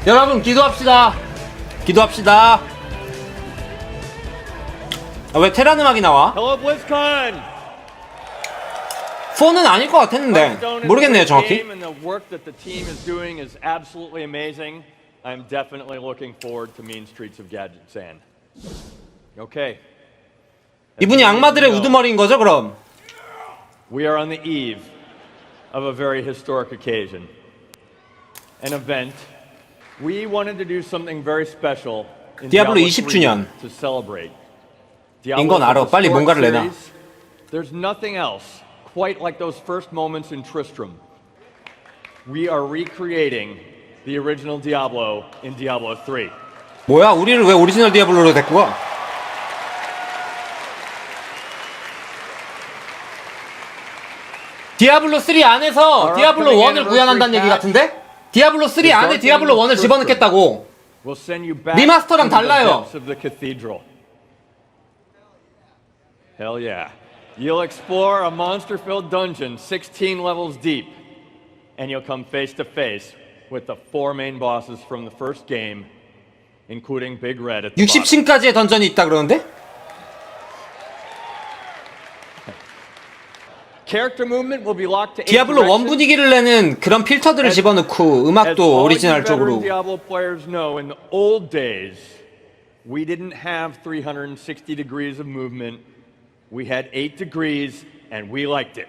여러분 기도합시다. 기도합시다. 아, 왜 테란 음악이 나와? Hello, BlizzCon. 4는 아닐 것 같았는데 모르겠네요 정확히. And the work that the team is doing is absolutely amazing. I'm definitely looking forward to Mean Streets of Gadget Sand. Okay. 이분이 악마들의 우두머리인 거죠 그럼? We are on the eve of a very historic occasion. An event. We wanted to do something very special in 디아블로 Diablo 20주년. 3 to celebrate. 인건 알아. 빨리 뭔가를 내놔. There's nothing else quite like those first moments in Tristram. We are recreating the original Diablo in Diablo 3. 뭐야? 우리를 왜 오리지널 디아블로로 데리고 가? 디아블로 3 안에서 디아블로 1을 구현한다는 얘기 같은데? 디아블로 3 안에 디아블로 1을 집어넣겠다고. 리마스터랑 달라요. Hell yeah. You'll explore a monster-filled dungeon 16 levels deep, and you'll come face to face with the 4 main bosses from the first game, including Big Red at the bottom. 60층까지의 던전이 있다 그러는데? Character movement will be locked to 8 디아블로 1 분위기를 내는 그런 필터들을 집어넣고 음악도 오리지널 쪽으로. Diablo players know, in the old days, we didn't have 360 degrees of movement. We had 8 degrees, and we liked it.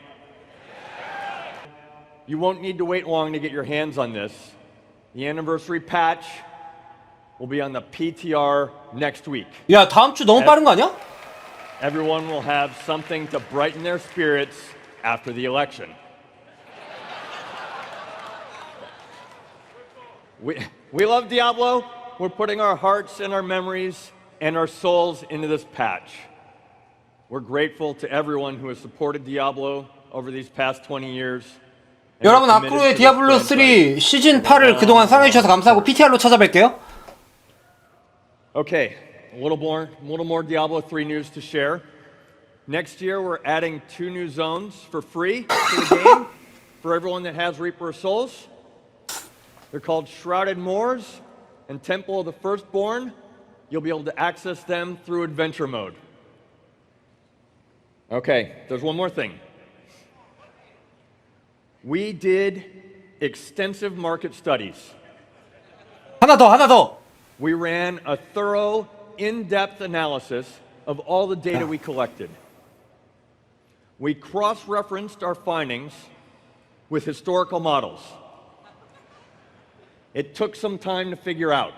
You won't need to wait long to get your hands on this. The anniversary patch will be on the PTR next week. 야, 다음 주 너무 빠른 거 아니야? Everyone will have something to brighten their spirits after the election. We love Diablo. We're putting our hearts and our memories and our souls into this patch. We're grateful to everyone who has supported Diablo over these past 20 years. 여러분 아크로의 디아블로 3 시즌 8을 그동안 사랑해주셔서 감사하고 PTR로 찾아뵐게요. Okay, a little more Diablo 3 news to share. Next year we're adding 2 new zones for free to the game for everyone that has Reaper of Souls. They're called Shrouded Moors and Temple of the Firstborn. You'll be able to access them through Adventure Mode. Okay, there's one more thing. We did extensive market studies. 하나 더. We ran a thorough, in-depth analysis of all the data we collected. We cross-referenced our findings with historical models. It took some time to figure out.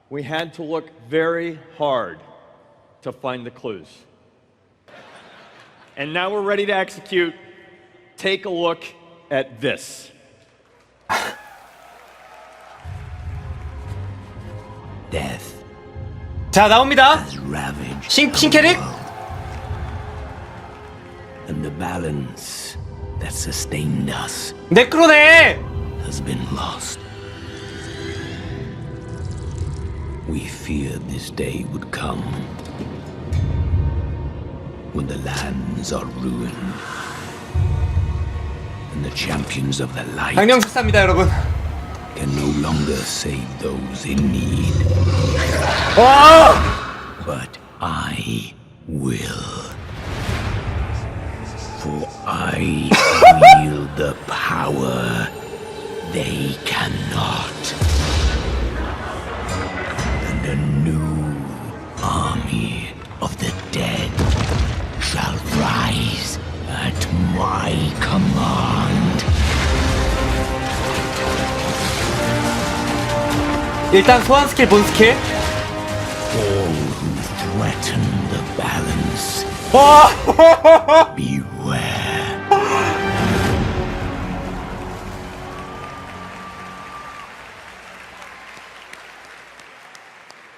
We had to look very hard to find the clues. And now we're ready to execute. Take a look at this. Death 자, 나옵니다. has ravaged 신캐릭? and the balance that sustained us 네크로네. has been lost. We feared this day would come when the lands are ruined and the champions of the light 강령술사입니다, 여러분. can no longer save those in need. 와! But I will. For I wield the power they cannot. And a new army of the dead shall rise at my command. 일단 소환 스킬, 본 스킬. All who threaten the balance, 와! beware.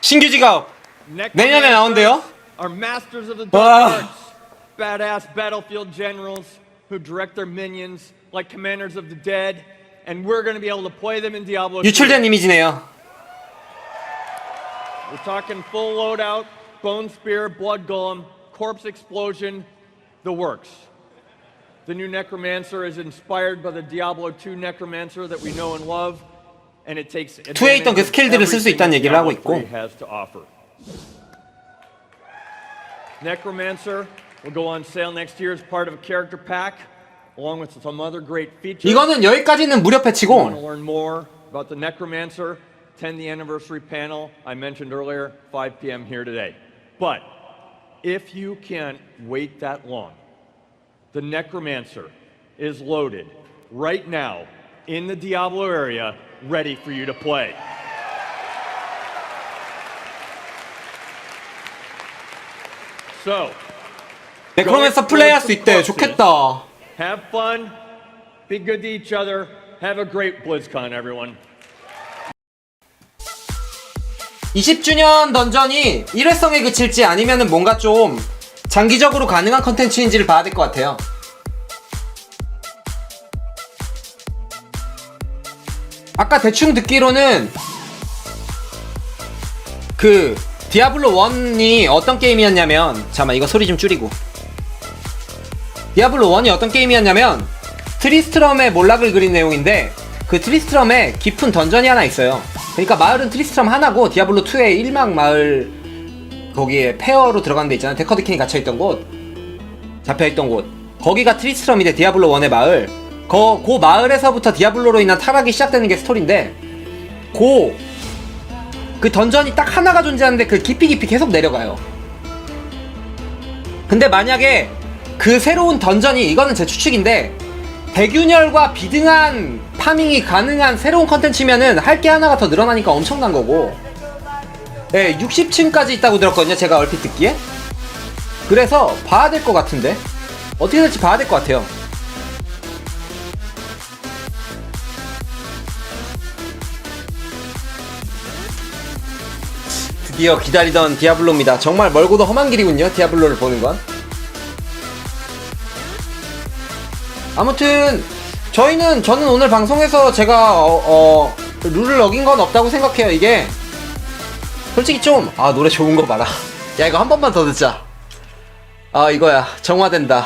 신규 직업 내년에 나온대요. Are masters of the Wow. dark arts, badass battlefield generals who direct their minions like commanders of the dead, and we're going to be able to play them in Diablo 2. 유출된 이미지네요. We're talking full loadout, bone spear, blood golem, corpse explosion, the works. The new necromancer is inspired by the Diablo 2 necromancer that we know and love. and it takes 2에 있던 그 스킬들을 쓸 수 있다는 얘기를 하고 있고. Necromancer will go on sale next year as part of a character pack, along with some other great features. 이거는 여기까지는 무료 Want to 패치고 learn more about the Necromancer? Attend the anniversary panel I mentioned earlier, 5 p.m. here today. But if you can't wait that long, the Necromancer is loaded right now in the Diablo area, ready for you to play. So, 네크로맨서 플레이할 수 있대. 좋겠다. have fun, be good to each other, have a great BlizzCon, everyone. 20주년 던전이 일회성에 그칠지 아니면은 뭔가 좀 장기적으로 가능한 컨텐츠인지를 봐야 될 것 같아요. 아까 대충 듣기로는 그 디아블로 1이 어떤 게임이었냐면, 잠깐만 이거 소리 좀 줄이고. 디아블로 1이 어떤 게임이었냐면 트리스트럼의 몰락을 그린 내용인데, 그 트리스트럼에 깊은 던전이 하나 있어요. 그러니까 마을은 트리스트럼 하나고, 디아블로 2의 일막 마을 거기에 페어로 들어간 데 있잖아요. 데커드킨이 갇혀있던 곳, 잡혀있던 곳, 거기가 트리스트럼인데 디아블로 1의 마을, 그 마을에서부터 디아블로로 인한 타락이 시작되는 게 스토리인데, 그 던전이 딱 하나가 존재하는데 그 깊이 계속 내려가요. 근데 만약에 그 새로운 던전이, 이거는 제 추측인데, 대균열과 비등한 파밍이 가능한 새로운 컨텐츠면은 할 게 하나가 더 늘어나니까 엄청난 거고. 네, 60층까지 있다고 들었거든요, 제가 얼핏 듣기에. 그래서 봐야 될 것 같은데, 어떻게 될지 봐야 될 것 같아요. 드디어 기다리던 디아블로입니다. 정말 멀고도 험한 길이군요, 디아블로를 보는 건. 아무튼 저는 오늘 방송에서 제가 룰을 어긴 건 없다고 생각해요. 이게 솔직히 좀, 노래 좋은 거 봐라. 야, 이거 한 번만 더 듣자. 이거야, 정화된다.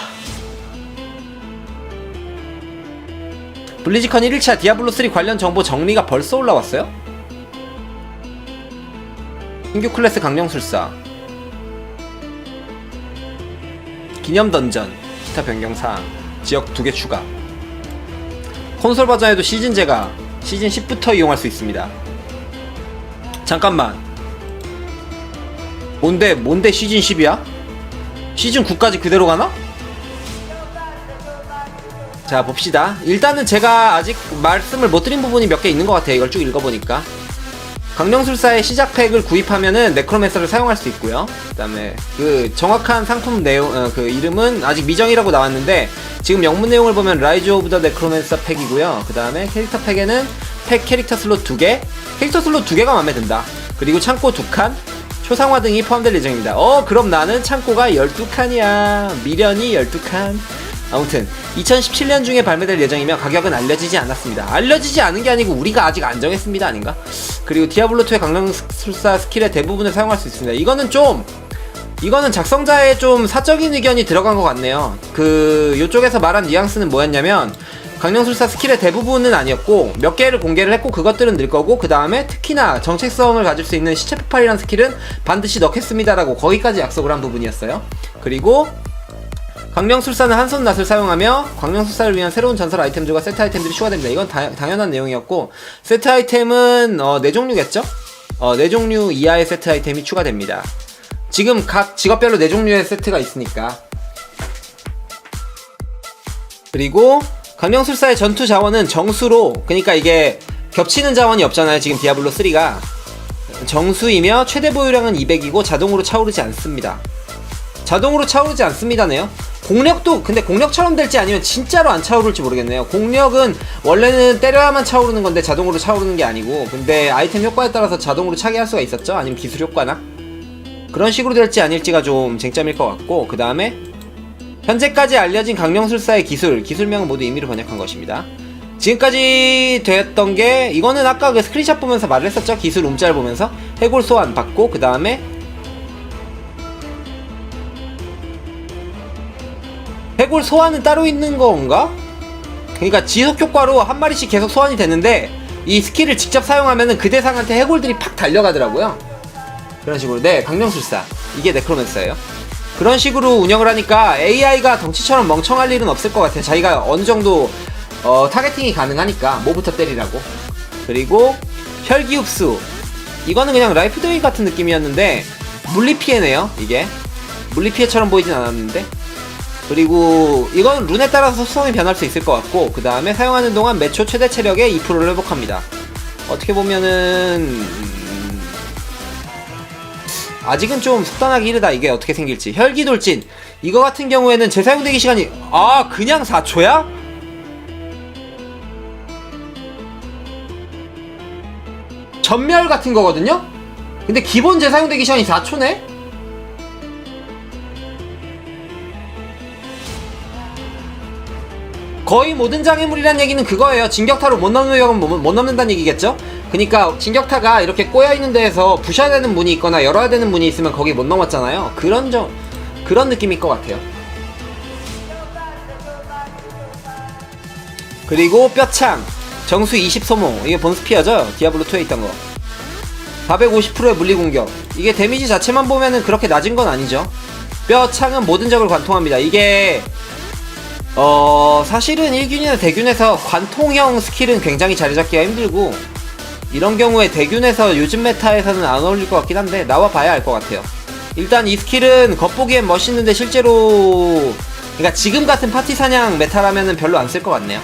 블리즈컨 1일차 디아블로3 관련 정보 정리가 벌써 올라왔어요? 신규 클래스 강령술사, 기념 던전, 기타 변경사항, 지역 2개 추가, 콘솔 버전에도 시즌제가 시즌 10부터 이용할 수 있습니다. 잠깐만, 뭔데 시즌 10이야? 시즌 9까지 그대로 가나? 자, 봅시다. 일단은 제가 아직 말씀을 못 드린 부분이 몇 개 있는 것 같아요. 이걸 쭉 읽어보니까. 강령술사의 시작팩을 구입하면은 네크로맨서를 사용할 수 있고요. 그 다음에 그 정확한 상품 내용, 그 이름은 아직 미정이라고 나왔는데, 지금 영문 내용을 보면 라이즈 오브 더 네크로맨서 팩이고요. 그 다음에 캐릭터 팩에는 캐릭터 슬롯 2개, 캐릭터 슬롯 2개가 마음에 든다. 그리고 창고 2칸, 초상화 등이 포함될 예정입니다. 그럼 나는 창고가 12칸이야. 미련이 12칸. 아무튼 2017년 중에 발매될 예정이며 가격은 알려지지 않았습니다. 알려지지 않은 게 아니고 우리가 아직 안 정했습니다, 아닌가? 그리고 디아블로2의 강령술사 스킬의 대부분을 사용할 수 있습니다. 이거는 작성자의 좀 사적인 의견이 들어간 것 같네요. 요쪽에서 말한 뉘앙스는 뭐였냐면, 강령술사 스킬의 대부분은 아니었고 몇 개를 공개를 했고 그것들은 늘 거고, 그 다음에 특히나 정체성을 가질 수 있는 시체 폭발이라는 스킬은 반드시 넣겠습니다라고 거기까지 약속을 한 부분이었어요. 그리고 강령술사는 한손 낫을 사용하며 강령술사를 위한 새로운 전설 아이템들과 세트 아이템들이 추가됩니다. 이건 당연한 내용이었고, 세트 아이템은 4종류겠죠? 4종류 이하의 세트 아이템이 추가됩니다. 지금 각 직업별로 4종류의 세트가 있으니까. 그리고 강령술사의 전투 자원은 정수로, 그러니까 이게 겹치는 자원이 없잖아요, 지금 디아블로3가. 정수이며 최대 보유량은 200이고 자동으로 차오르지 않습니다. 자동으로 차오르지 않습니다네요. 공력도 근데 공력처럼 될지 아니면 진짜로 안 차오를지 모르겠네요. 공력은 원래는 때려야만 차오르는 건데 자동으로 차오르는 게 아니고, 근데 아이템 효과에 따라서 자동으로 차게 할 수가 있었죠. 아니면 기술 효과나 그런 식으로 될지 아닐지가 좀 쟁점일 것 같고, 그 다음에 현재까지 알려진 강령술사의 기술명은 모두 임의로 번역한 것입니다. 지금까지 됐던 게, 이거는 아까 그 스크린샷 보면서 말을 했었죠. 기술 움짤 보면서 해골 소환 받고, 그 다음에 해골 소환은 따로 있는 건가? 그러니까 지속 효과로 한 마리씩 계속 소환이 되는데, 이 스킬을 직접 사용하면은 그 대상한테 해골들이 팍 달려가더라고요. 그런 식으로. 네, 강령술사. 이게 네크로맨서예요. 그런 식으로 운영을 하니까 AI가 덩치처럼 멍청할 일은 없을 것 같아요. 자기가 어느 정도 타겟팅이 가능하니까 뭐부터 때리라고. 그리고 혈기 흡수. 이거는 그냥 라이프 드웨이 같은 느낌이었는데 물리피해네요. 이게 물리피해처럼 보이진 않았는데. 그리고 이건 룬에 따라서 수성이 변할 수 있을 것 같고, 그 다음에 사용하는 동안 매 초 최대 체력의 2%를 회복합니다. 어떻게 보면은 아직은 좀 속단하기 이르다. 이게 어떻게 생길지. 혈기돌진 이거 같은 경우에는 재사용되기 시간이 그냥 4초야? 전멸 같은 거거든요? 근데 기본 재사용되기 시간이 4초네? 거의 모든 장애물이란 얘기는 그거예요. 진격타로 못 넘는 위험은 못 넘는다는 얘기겠죠? 그니까 진격타가 이렇게 꼬여있는 데에서 부셔야 되는 문이 있거나 열어야 되는 문이 있으면 거기 못 넘었잖아요. 그런 느낌일 것 같아요. 그리고 뼈창 정수 20소모. 이게 본스피어죠? 디아블로2에 있던 거. 450%의 물리공격. 이게 데미지 자체만 보면은 그렇게 낮은 건 아니죠. 뼈창은 모든 적을 관통합니다. 이게 사실은 1균이나 대균에서 관통형 스킬은 굉장히 자리 잡기가 힘들고, 이런 경우에 대균에서 요즘 메타에서는 안 어울릴 것 같긴 한데 나와봐야 알 것 같아요. 일단 이 스킬은 겉보기엔 멋있는데 실제로, 그러니까 지금 같은 파티 사냥 메타라면은 별로 안 쓸 것 같네요.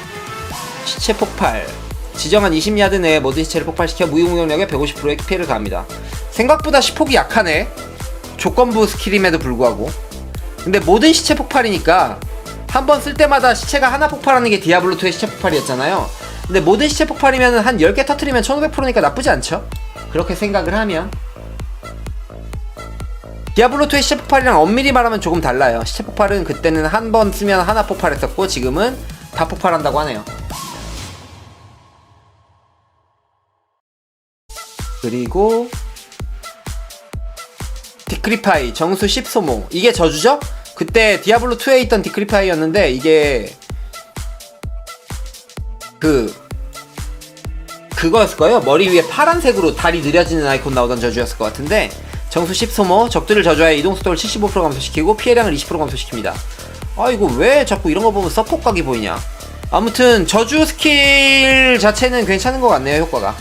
시체 폭발. 지정한 20야드 내에 모든 시체를 폭발시켜 무기공격력에 150%의 피해를 가합니다. 생각보다 시폭이 약하네. 조건부 스킬임에도 불구하고. 근데 모든 시체 폭발이니까 한 번 쓸 때마다 시체가 하나 폭발하는 게 디아블로2의 시체 폭발이었잖아요. 근데 모든 시체 폭발이면 한 10개 터트리면 1500%니까 나쁘지 않죠? 그렇게 생각을 하면. 디아블로2의 시체 폭발이랑 엄밀히 말하면 조금 달라요. 시체 폭발은 그때는 한 번 쓰면 하나 폭발했었고, 지금은 다 폭발한다고 하네요. 그리고 디크리파이 정수 10소모. 이게 저주죠? 그때 디아블로2에 있던 디크리파이였는데, 이게 그거였을 거예요. 머리 위에 파란색으로 다리 느려지는 아이콘 나오던 저주였을 것 같은데, 정수 10소모. 적들을 저주하여 이동속도를 75% 감소시키고 피해량을 20% 감소시킵니다. 이거 왜 자꾸 이런 거 보면 서폿 각이 보이냐. 아무튼 저주 스킬 자체는 괜찮은 것 같네요. 효과가.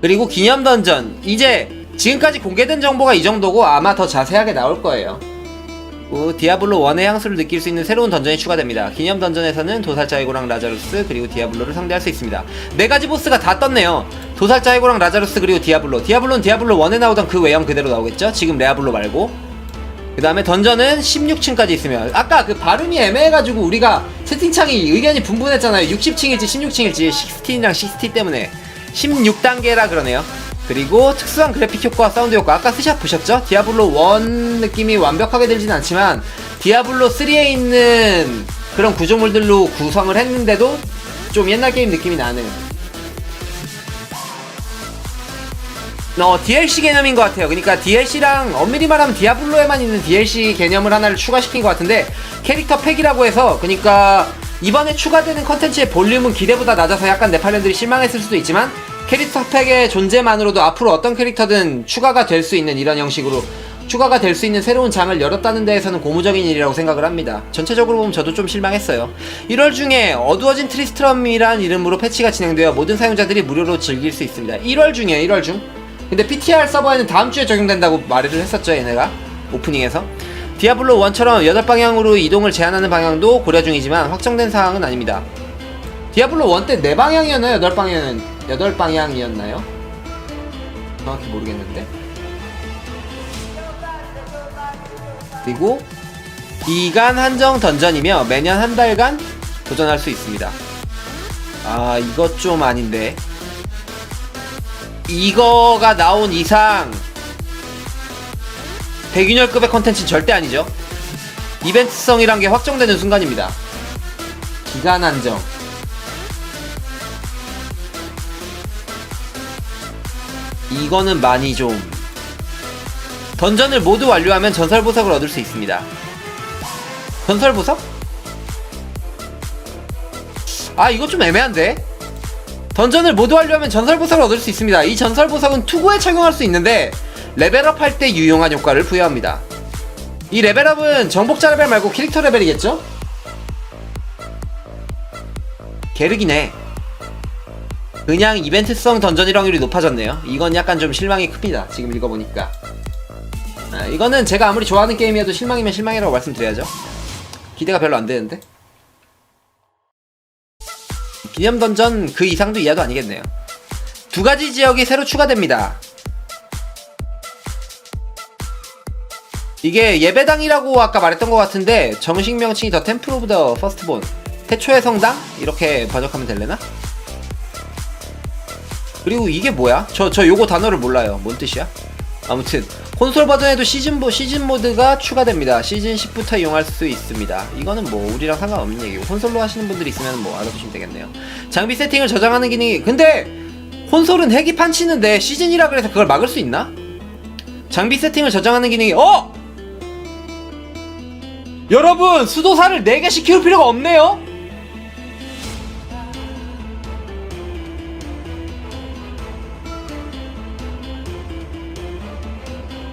그리고 기념 던전. 이제 지금까지 공개된 정보가 이 정도고 아마 더 자세하게 나올 거예요. 디아블로 1의 향수를 느낄 수 있는 새로운 던전이 추가됩니다. 기념 던전에서는 도살자 해고랑 라자루스 그리고 디아블로를 상대할 수 있습니다. 4가지 보스가 다 떴네요. 도살자 해고랑 라자루스 그리고 디아블로. 디아블로는 디아블로 1에 나오던 그 외형 그대로 나오겠죠? 지금 레아블로 말고. 그 다음에 던전은 16층까지 있으며, 아까 그 발음이 애매해가지고 우리가 채팅창이 의견이 분분했잖아요. 60층일지 16층일지 16이랑 60 때문에 16단계라 그러네요. 그리고 특수한 그래픽 효과와 사운드 효과. 아까 스샷 보셨죠? 디아블로 1 느낌이 완벽하게 들진 않지만 디아블로 3에 있는 그런 구조물들로 구성을 했는데도 좀 옛날 게임 느낌이 나는 DLC 개념인 것 같아요. 그러니까 DLC랑 엄밀히 말하면 디아블로에만 있는 DLC 개념을 하나를 추가시킨 것 같은데, 캐릭터 팩이라고 해서, 그러니까 이번에 추가되는 컨텐츠의 볼륨은 기대보다 낮아서 약간 네팔랜들이 실망했을 수도 있지만, 캐릭터 팩의 존재만으로도 앞으로 어떤 캐릭터든 추가가 될 수 있는 이런 형식으로 추가가 될 수 있는 새로운 장을 열었다는 데에서는 고무적인 일이라고 생각을 합니다. 전체적으로 보면 저도 좀 실망했어요. 1월 중에 어두워진 트리스트럼이란 이름으로 패치가 진행되어 모든 사용자들이 무료로 즐길 수 있습니다. 1월 중에 1월 중. 근데 PTR 서버에는 다음 주에 적용된다고 말을 했었죠, 얘네가 오프닝에서. 디아블로 1처럼 8방향으로 이동을 제한하는 방향도 고려 중이지만 확정된 사항은 아닙니다. 디아블로 1 때 4방향이었나요? 8방향이었나요? 정확히 모르겠는데. 그리고 기간 한정 던전이며 매년 한 달간 도전할 수 있습니다. 이것 좀 아닌데. 이거가 나온 이상 백윤혈급의 컨텐츠는 절대 아니죠. 이벤트성이란 게 확정되는 순간입니다. 기간 한정. 이거는 많이 좀. 던전을 모두 완료하면 전설보석을 얻을 수 있습니다. 전설보석? 아 이거 좀 애매한데? 던전을 모두 하려면 전설보석을 얻을 수 있습니다. 이 전설보석은 투구에 착용할 수 있는데 레벨업 할 때 유용한 효과를 부여합니다. 이 레벨업은 정복자 레벨 말고 캐릭터 레벨이겠죠? 게르기네. 그냥 이벤트성 던전일 확률이 높아졌네요. 이건 약간 좀 실망이 큽니다. 지금 읽어보니까. 이거는 제가 아무리 좋아하는 게임이어도 실망이면 실망이라고 말씀드려야죠. 기대가 별로 안 되는데. 기념 던전 그 이상도 이하도 아니겠네요. 두 가지 지역이 새로 추가됩니다. 이게 예배당이라고 아까 말했던 것 같은데 정식 명칭이 더 템플 오브 더 퍼스트본, 태초의 성당? 이렇게 번역하면 될래나? 그리고 이게 뭐야? 저 요거 단어를 몰라요. 뭔 뜻이야? 아무튼 콘솔 버전에도 시즌 모드가 추가됩니다. 시즌 10부터 이용할 수 있습니다. 이거는 뭐 우리랑 상관없는 얘기고 콘솔로 하시는 분들이 있으면 뭐 알아두시면 되겠네요. 장비 세팅을 저장하는 기능이, 근데 콘솔은 핵이 판치는데 시즌이라 그래서 그걸 막을 수 있나? 장비 세팅을 저장하는 기능이 여러분 수도사를 4개씩 키울 필요가 없네요?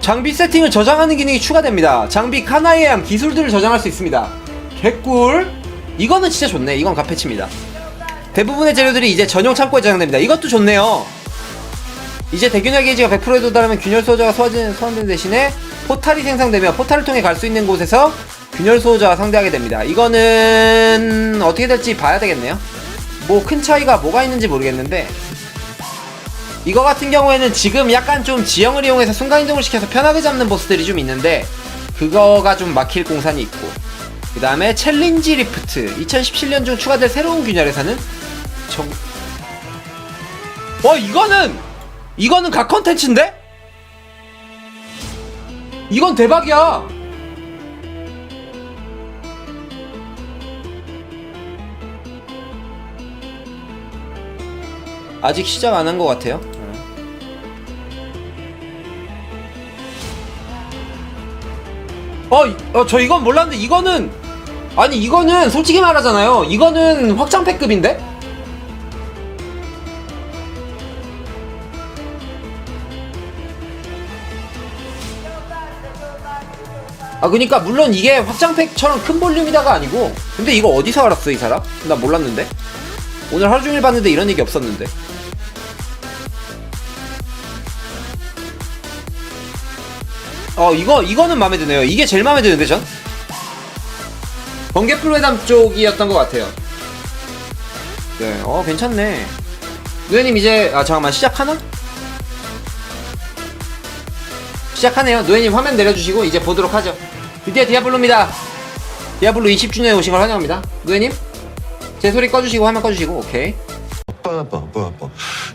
장비 세팅을 저장하는 기능이 추가됩니다. 장비 칸화에 의한 기술들을 저장할 수 있습니다. 개꿀. 이거는 진짜 좋네. 이건 갓패치입니다. 대부분의 재료들이 이제 전용 창고에 저장됩니다. 이것도 좋네요. 이제 대균열 게이지가 100%에 도달하면 균열 수호자가 소환되는 대신에 포탈이 생성되며 포탈을 통해 갈 수 있는 곳에서 균열 수호자와 상대하게 됩니다. 이거는 어떻게 될지 봐야 되겠네요. 뭐 큰 차이가 뭐가 있는지 모르겠는데, 이거 같은 경우에는 지금 약간 좀 지형을 이용해서 순간이동을 시켜서 편하게 잡는 보스들이 좀 있는데 그거가 좀 막힐 공산이 있고, 그 다음에 챌린지 리프트 2017년 중 추가될 새로운 균열에서는 이거는 각 컨텐츠인데? 이건 대박이야. 아직 시작 안 한 것 같아요. 저 이건 몰랐는데 이거는 솔직히 말하잖아요. 이거는 확장팩급인데? 그니까 물론 이게 확장팩처럼 큰 볼륨이다가 아니고, 근데 이거 어디서 알았어 이 사람? 나 몰랐는데. 오늘 하루종일 봤는데 이런 얘기 없었는데. 이거는 마음에 드네요. 이게 제일 마음에 드는데 전? 번개풀 회담 쪽이었던 것 같아요. 네, 괜찮네. 노예님 이제, 잠깐만, 시작하나? 시작하네요. 노예님 화면 내려주시고 이제 보도록 하죠. 드디어 디아블로입니다. 디아블로 20주년에 오신 걸 환영합니다. 노예님, 제 소리 꺼주시고 화면 꺼주시고. 오케이.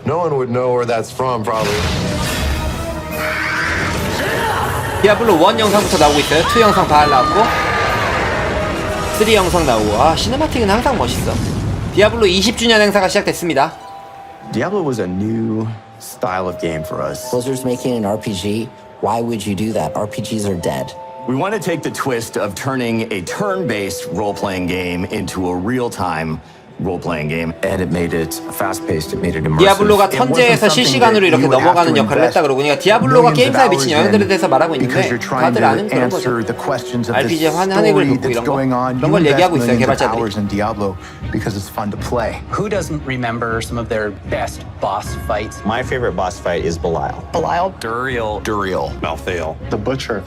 No one would know where that's from, probably. 디아블로 1 영상부터 나오고 있어요. 2 영상 다 나왔고 3 영상 나오고. 시네마틱은 항상 멋있어. 디아블로 20주년 행사가 시작됐습니다. Diablo was a new style of game for us. Blizzard's making an RPG. Why would you do that? RPGs are dead. We want to take the twist of turning a turn-based role-playing game into a real-time role-playing game, and it made it fast-paced. It made it immersive. 디아블로가 턴제에서 실시간으로 이렇게 넘어가는 역할을 했다 그러고, 그러니까 디아블로가 게임사에 미친 영향들에 대해서 말하고 있는데 다들 아는 그런 거죠. RPG의 한획을 돋고 이런 거, 그런 걸 얘기하고 있어요 개발자들이. Who doesn't remember some of their best boss fights? My favorite boss fight is Belial. Belial? Duriel. Malthael. The Butcher.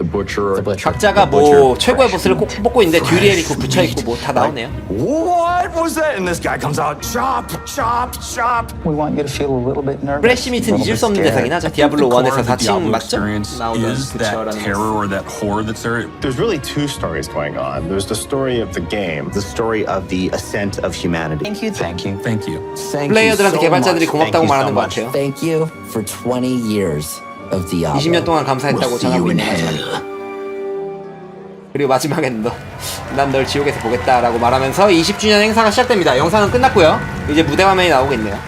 각자가 뭐 최고의 보스를 꼭 뽑고 있는데 듀리엘이 그 붙여있고 뭐 다 나오네요. What was that? And this guy comes out, chop, chop, chop. We want you to feel a little bit nervous. 프레시 미트는 잊을 수 없는 대상이긴 하죠. 디아블로 1에서 4층 맞죠? 나오던 is that 부처라는 terror or that horror that's there. There's really two stories going on. There's the story of the game. The story of the ascent of humanity. Thank you. Thank you. Thank you. 플레이어들한테 개발자들이 고맙다고 Thank you 말하는 so 것 much. 같아요. Thank you for 20 years of Diablo. 20년 동안 감사했다고 전하고 있는 거죠. 그리고 마지막에는 난 널 지옥에서 보겠다라고 말하면서 20주년 행사가 시작됩니다. 영상은 끝났고요. 이제 무대 화면이 나오겠네요.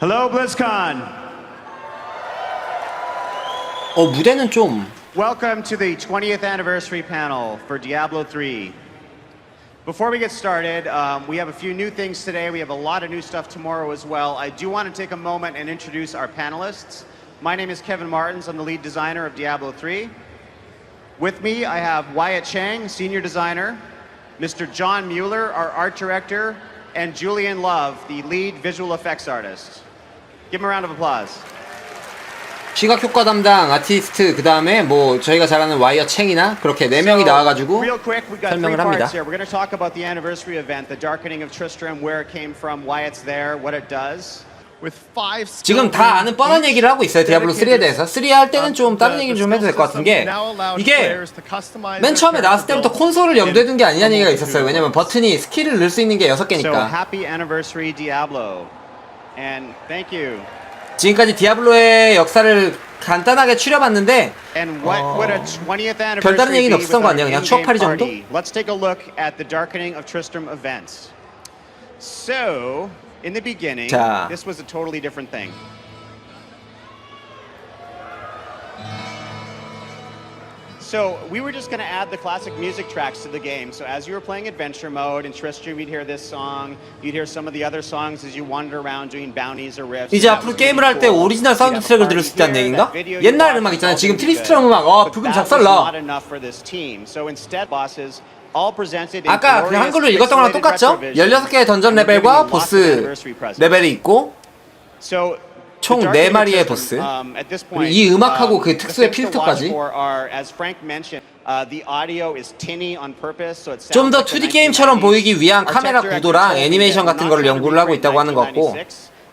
Hello, BlizzCon. 무대는 좀 Welcome to the 20th anniversary panel for Diablo 3. Before we get started, we have a few new things today. We have a lot of new stuff tomorrow as well. I do want to take a moment and introduce our panelists. My name is Kevin Martins. I'm the lead designer of Diablo 3. With me, I have Wyatt Chang, senior designer, Mr. John Mueller, our art director, and Julian Love, the lead visual effects artist. Give them a round of applause. 시각 효과 담당 아티스트, 그 다음에 뭐 저희가 잘 아는 와이어 챙이나 그렇게 4명이 나와가지고 Real quick, we've got 설명을 three 합니다. parts here. We're going to talk about the anniversary event, the Darkening of Tristram, where it came from, why it's there, what it does. 지금 다 아는 뻔한 얘기를 하고 있어요. 디아블로 3에 대해서. 3 할 때는 좀 다른 얘기를 좀 해도 될 것 같은 게, 이게 맨 처음에 나왔을 때부터 콘솔을 염두에 둔 게 아니냐는 얘기가 있었어요. 왜냐면 버튼이 스킬을 넣을 수 있는 게 6개니까. So happy anniversary Diablo, and thank you. 지금까지 디아블로의 역사를 간단하게 추려봤는데 And what would a 20th 별다른 anniversary 얘기는 be 없었던 거 without 아니야? an 그냥 in-game 추억팔이 정도? party? Let's take a look at the Darkening of Tristram events. So, in the beginning, 자. this was a totally different thing. So we were just going to add the classic music tracks to the game. So as you were playing adventure mode in Tristram, you'd hear this song, you'd hear some of the other songs as you wandered around doing bounties or rifts. 이제 앞으로 게임을 할 때 오리지널 사운드 트랙을 들을 수 있다는 얘기인가? 옛날 음악 있잖아요. 지금 트리스트럼 음악, 부금 작살나. 아까 그냥 한글로 읽었던 거랑 똑같죠? 16개의 던전 레벨과 보스 레벨이 있고 총 4마리의 보스, 그리고 이 음악하고 그 특수의 필터까지. 좀 더 2D 게임처럼 보이기 위한 카메라 구도랑 애니메이션 같은 거를 연구를 하고 있다고 하는 것 같고,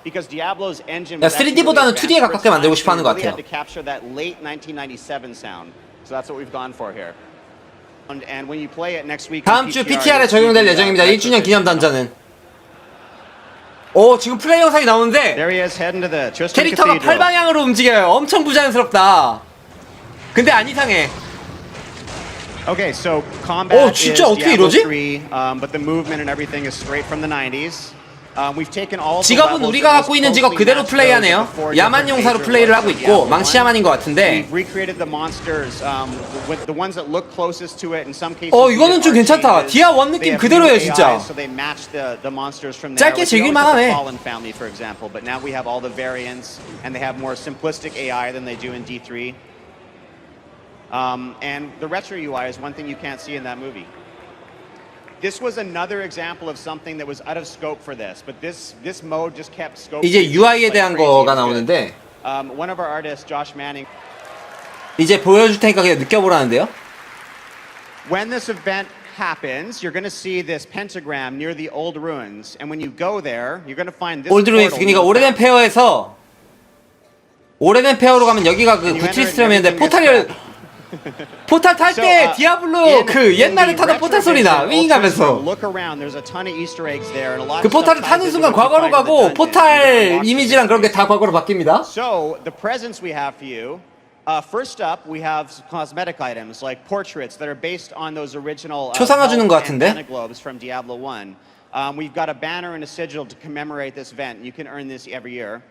3D보다는 2D에 가깝게 만들고 싶어 하는 것 같아요. 다음 주 PTR에 적용될 예정입니다. 1주년 기념 던전은. 오, 지금 플레이 영상이 나오는데 캐릭터가 팔방향으로 움직여요. 엄청 부자연스럽다. 근데 안 이상해. Okay, so combat is 진짜 어떻게 Diablo 이러지? 3, but the movement and everything is straight from the 90s. We've taken all of the 직업은 levels 우리가 that 갖고 있는 직업 closely 그대로 match 플레이하네요. those of the four 야만 different 용사로 major 플레이를 하고 levels of 있고 Diablo 1. 망치야만인 것 같은데. We've recreated the monsters with the ones that look closest to it. In some cases, 이거는 좀 괜찮다. 디아 1 느낌 그대로예요, 진짜. So they match the monsters from there. 짧게 즐길만하네. Fallen family, for example, but now we have all the variants, and they have more simplistic AI than they do in D3. And the retro UI is one thing you can't see in that movie. This was another example of something that was out of scope for this, but this mode just kept scope. 이제 UI에 대한 거가 나오는데, one of our artists, Josh Manning. 이제 보여줄 테니까 그냥 느껴보라는데요. When this event happens, you're going to see this pentagram near the old ruins, and when you go there, you're going to find this. 올드 루인스, 그러니까 오래된 페어에서 오래된 페어로 가면 여기가 그 구트리스트럼인데 포탈 탈 때 디아블로 그 옛날에 타던 포탈 소리 나. 윙 가면서. 그 포탈을 타는 순간 과거로 가고 포탈 이미지랑 그런 게 다 과거로 바뀝니다. So the presents we have for you. First up, we have cosmetic items like portraits that are based on those original 초상화 주는 것 같은데. globes from Diablo 1. We've got a banner and a sigil to commemorate this event. You can earn this every year.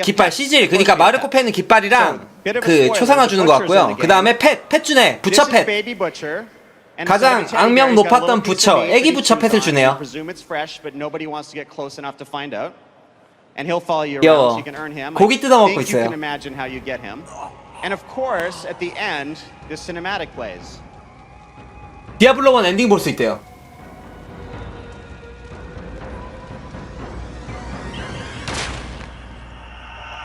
깃발 시질, 그러니까 마르코 펜은 깃발이랑 그 초상화 주는 것 같고요. 그 다음에 펫 주네. 부처 펫. 가장 악명 높았던 부처, 애기 부처 펫을 주네요. 귀여워. 고기 뜯어 먹고 있어요. 디아블로 1 엔딩 볼 수 있대요.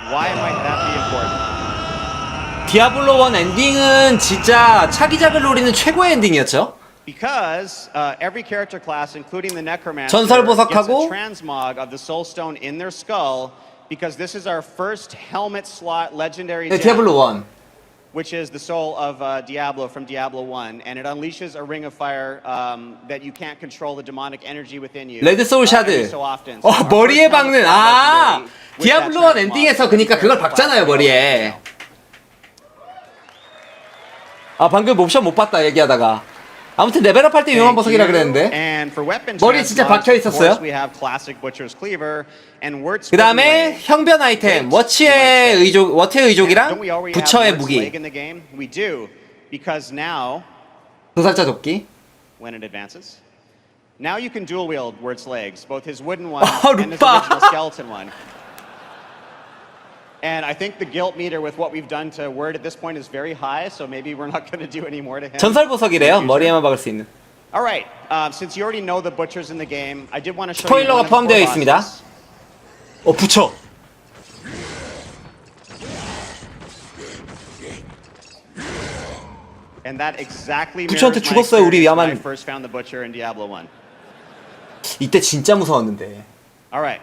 Why might that be important? 디아블로 1 엔딩은 진짜 차기작을 노리는 최고의 엔딩이었죠. Because every character class, including the Necromancer, 전설 gets a 보석하고 transmog of the Soul Stone in their skull, because this is our first helmet slot legendary gem, 디아블로 1. which is the soul of Diablo from Diablo 1, and it unleashes a ring of fire that you can't control the demonic energy within you. 레드 소울 샤드. so often. 머리에 박는. 디아블로 1 엔딩에서 그니까 그걸 박잖아요, 머리에. 방금 옵션 못 봤다 얘기하다가. 아무튼 레벨업 할 때 유용한 보석이라 그랬는데. And for weapon 머리 진짜 박혀 있었어요. we have classic Butcher's Cleaver and Wirt's 그 다음에 형변 아이템 워치의 의족이랑 부처의 무기. We do because now 도살자 도끼. when it advances, now you can dual wield Wirt's legs, both his wooden one and his 루파. original skeleton one. And I think the guilt meter with what we've done to Wirt at this point is very high, so maybe we're not going to do any more to him. 전설 보석이래요. 머리에만 박을 수 있는. All right, since you already know the butchers in the game, I did want to show you 스포일러가 one of the 포함되어 four 있습니다. bosses. 부처. And that exactly 부처한테 mirrors my 죽었어요, 우리 experience when I 야만. first found the butcher in Diablo 1. 이때 진짜 무서웠는데. All right.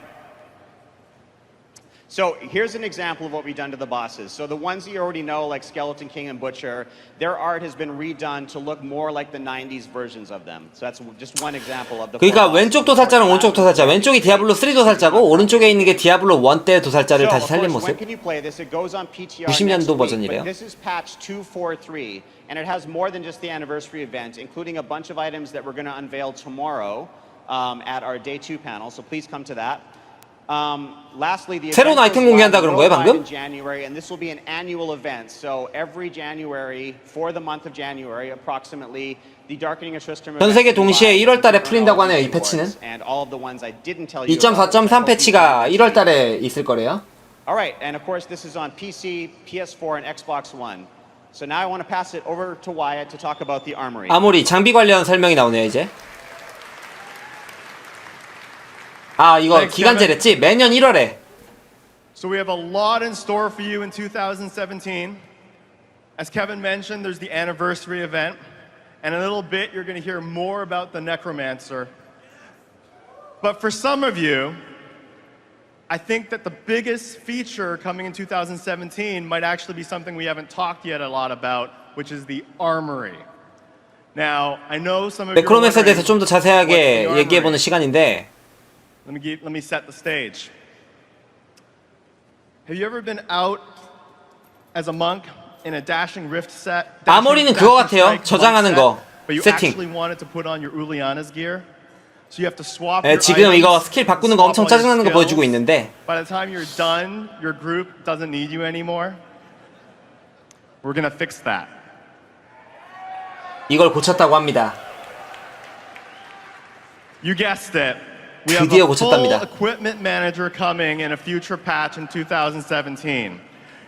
So here's an example of what we've done to the bosses. So the ones that you already know, like Skeleton King and Butcher, their art has been redone to look more like the 90s versions of them. So that's just one example of the. 그러니까 왼쪽 도살자랑 오른쪽 도살자, 왼쪽이 디아블로 3 도살자고 오른쪽에 있는 게 디아블로 1 때 도살자를 다시 살린 모습. 90년도 버전이래요. This is patch 243, and it has more than just the anniversary event, including a bunch of items that we're going to unveil tomorrow at our day 2 panel. So please come to that. Lastly, the 새로운 아이템 공개한다 그런 거예요, 방금? January, and this will be an annual event. So every January, for the month of January, approximately, the Darkening of Tristram. 전 세계 동시에 1월 달에 풀린다고 하네요, 이 패치는. 2.4.3 패치가 1월 달에 있을 거래요. All right, and of course, this is on PC, PS4, and Xbox One. So now I want to pass it over to Wyatt to talk about the armory. 아모리 장비 관련 설명이 나오네요, 이제. 아, 이거 기간제랬지? 매년 1월에. So we have a lot in store for you in 2017. As Kevin mentioned, there's the anniversary event. And in a little bit, you're going to hear more about the Necromancer. But for some of you, I think that the biggest feature coming in 2017 might actually be something we haven't talked yet a lot about, which is the armory. Now, I know some of you are 네크로맨서에 대해서 좀 더 what's the 자세하게 armory? 얘기해보는 시간인데 Let me set the stage. Have you ever been out as a monk in a dashing rift set? 아모리는 그거 같아요. 저장하는 거. But you 세팅. actually wanted to put on your Uliana's gear. So you have to swap 네, your 지금 items, 이거 스킬 바꾸는 거 엄청 swap all your 짜증나는 거 skills. 보여주고 있는데 By the time you're done, your group doesn't need you anymore. We're gonna fix that. 이걸 고쳤다고 합니다. You guessed it. We have 드디어 a full 고쳤답니다. equipment manager coming in a future patch in 2017.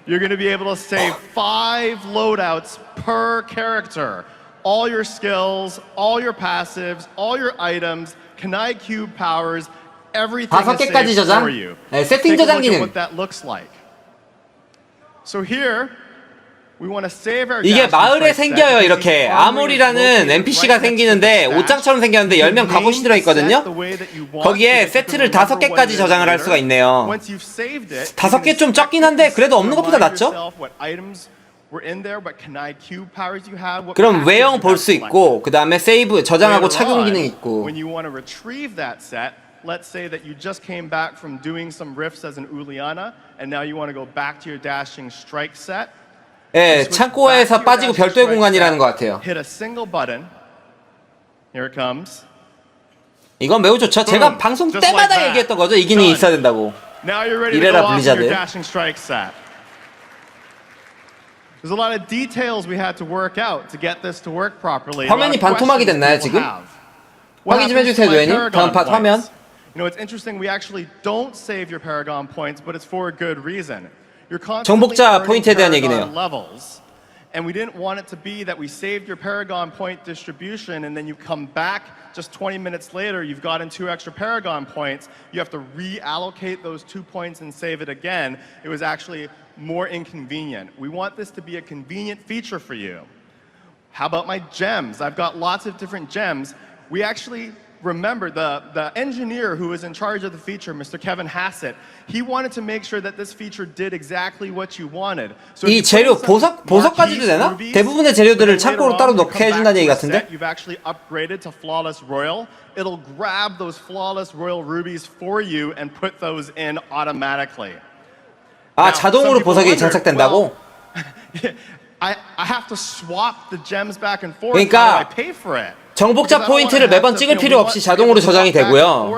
You're going to be able to save 5 loadouts per character. All your skills, all your passives, all your items, Kanai Cube powers, everything is 5개까지 saved 저장. for you. 네, 세팅 Take a 저장 look at 기능. what that looks like. So here, we want to save our 이게 dashing 마을에 strike set 생겨요. because 이렇게 the armory is 아모리라는 located NPC가 right next to 생기는데 the stash. 옷장처럼 생겼는데 10명 갑옷이 들어있거든요. 거기에 세트를 5개까지 저장을 할 수가 있네요. 5개 좀 적긴 한데 그래도 없는 것보다 낫죠? 그럼 외형 볼 수 있고 그 다음에 세이브 저장하고 착용 기능 있고. When you want to retrieve that set, let's say that you just came back from doing some rifts as an Uliana, and now you want to go back to your dashing strike set. 예, 창고에서 빠지고 별도의 공간이라는 것 같아요. Hit a single button. Here it comes. 이건 매우 좋죠. 제가 방송 때마다 얘기했던 거죠. 이 기능이 있어야 된다고. Now you're ready to 이래라 go off 블리자드. your dashing strike set. There's a lot of details we had to work out to get this to work properly. 화면이 반토막이 됐나요, 지금? 확인 좀 해주세요, 노예님. 다음 팟 화면. You know, it's interesting. We actually don't save your Paragon points, but it's for a good reason. You're 정복자 constantly 포인트에 대한 earning 얘기네요. Paragon levels, and we didn't want it to be that we saved your Paragon point distribution, and then you come back just 20 minutes later, you've gotten 2 extra Paragon points. You have to reallocate those 2 points and save it again. It was actually more inconvenient. We want this to be a convenient feature for you. How about my gems? I've got lots of different gems. We actually remember the engineer who was in charge of the feature, Mr. Kevin Hassett, he wanted to make sure that this feature did exactly what you wanted. So 이 재료 보석까지도 되나? 대부분의 재료들을 창고로 따로 넣게 해준다는 얘기 같은데? You've actually upgraded to Flawless Royal. It'll grab those Flawless Royal rubies for you and put those in automatically. 아, 자동으로 보석이 장착된다고? I have to swap the gems back and forth. 그러니까 How do I pay for it? 정복자 포인트를 매번 찍을 필요 없이 자동으로 저장이 되고요.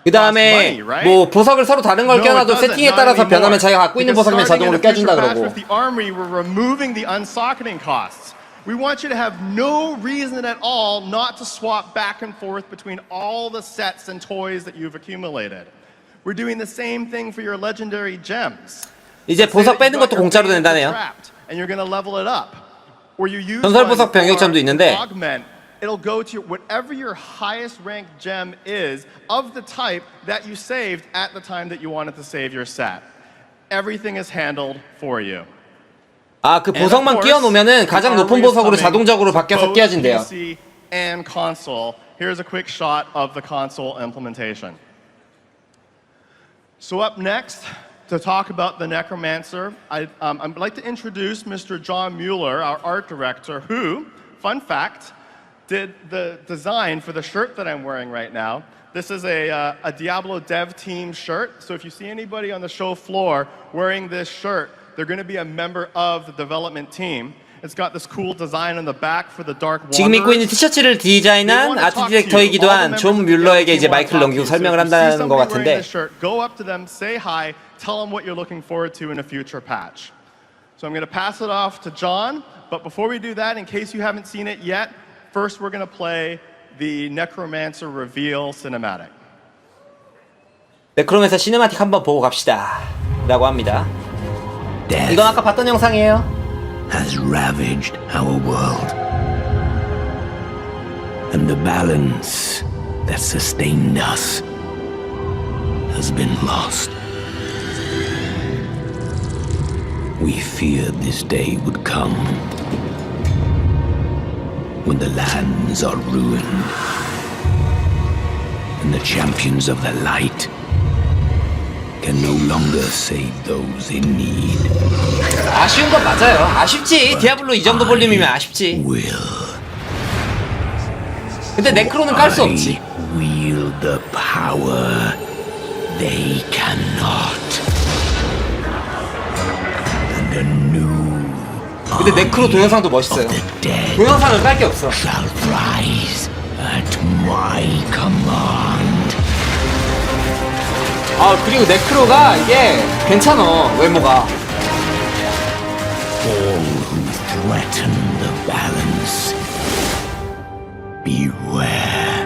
그 다음에 뭐 보석을 서로 다른 걸 껴놔도 세팅에 따라서 변하면 자기가 갖고 있는 보석이면 자동으로 껴준다 그러고. We want you to have no reason at all not to swap back and forth between all the sets and toys that you've accumulated. We're doing the same thing for your legendary gems. 이제 보석 빼는 것도 공짜로 된다네요. And you're going to level it up. Or you use 전설 보석 병력점도 있는데 it'll go to whatever your highest ranked gem is of the type that you saved at the time that you wanted to save your set. Everything is handled for you. 아, 그 보석만 끼워 놓으면은 가장 높은 보석으로 자동적으로 바뀌어서 끼워진대요. PC and console. Here's a quick shot of the console implementation. So up next, to talk about the Necromancer, I'd like to introduce Mr. John Mueller, our art director, who, fun fact, did the design for the shirt that I'm wearing right now. This is a Diablo dev team shirt, so if you see anybody on the show floor wearing this shirt, they're going to be a member of the development team. It's got this cool design on the back for the Dark Wanderers. 지금 입고 있는 티셔츠를 디자인한 아트 디렉터이기도 한 존 뮬러에게 이제 마이크를 넘기고 설명을 한다는 것 같은데. Go up to them, say hi, tell them what you're looking forward to in a future patch. So I'm going to pass it off to John, but before we do that, in case you haven't seen it yet, first we're going to play the Necromancer reveal cinematic. 네크로맨서 시네마틱 한번 보고 갑시다. 라고 합니다. 이건 아까 봤던 영상이에요. Has ravaged our world, and the balance that sustained us has been lost. We feared this day would come when the lands are ruined and the champions of the light can no longer save those in need. 아쉬운 건 맞아요. 아쉽지. 디아블로 이 정도 볼륨이면 아쉽지. 근데 네크로는 깔 수 없지. Wield the power they cannot. And a new 근데 네크로 동영상도 멋있어요. 동영상을 깔 게 없어. shall rise at my command. 아, 그리고 네크로가 이게 괜찮아, 외모가. All who threaten the balance, beware.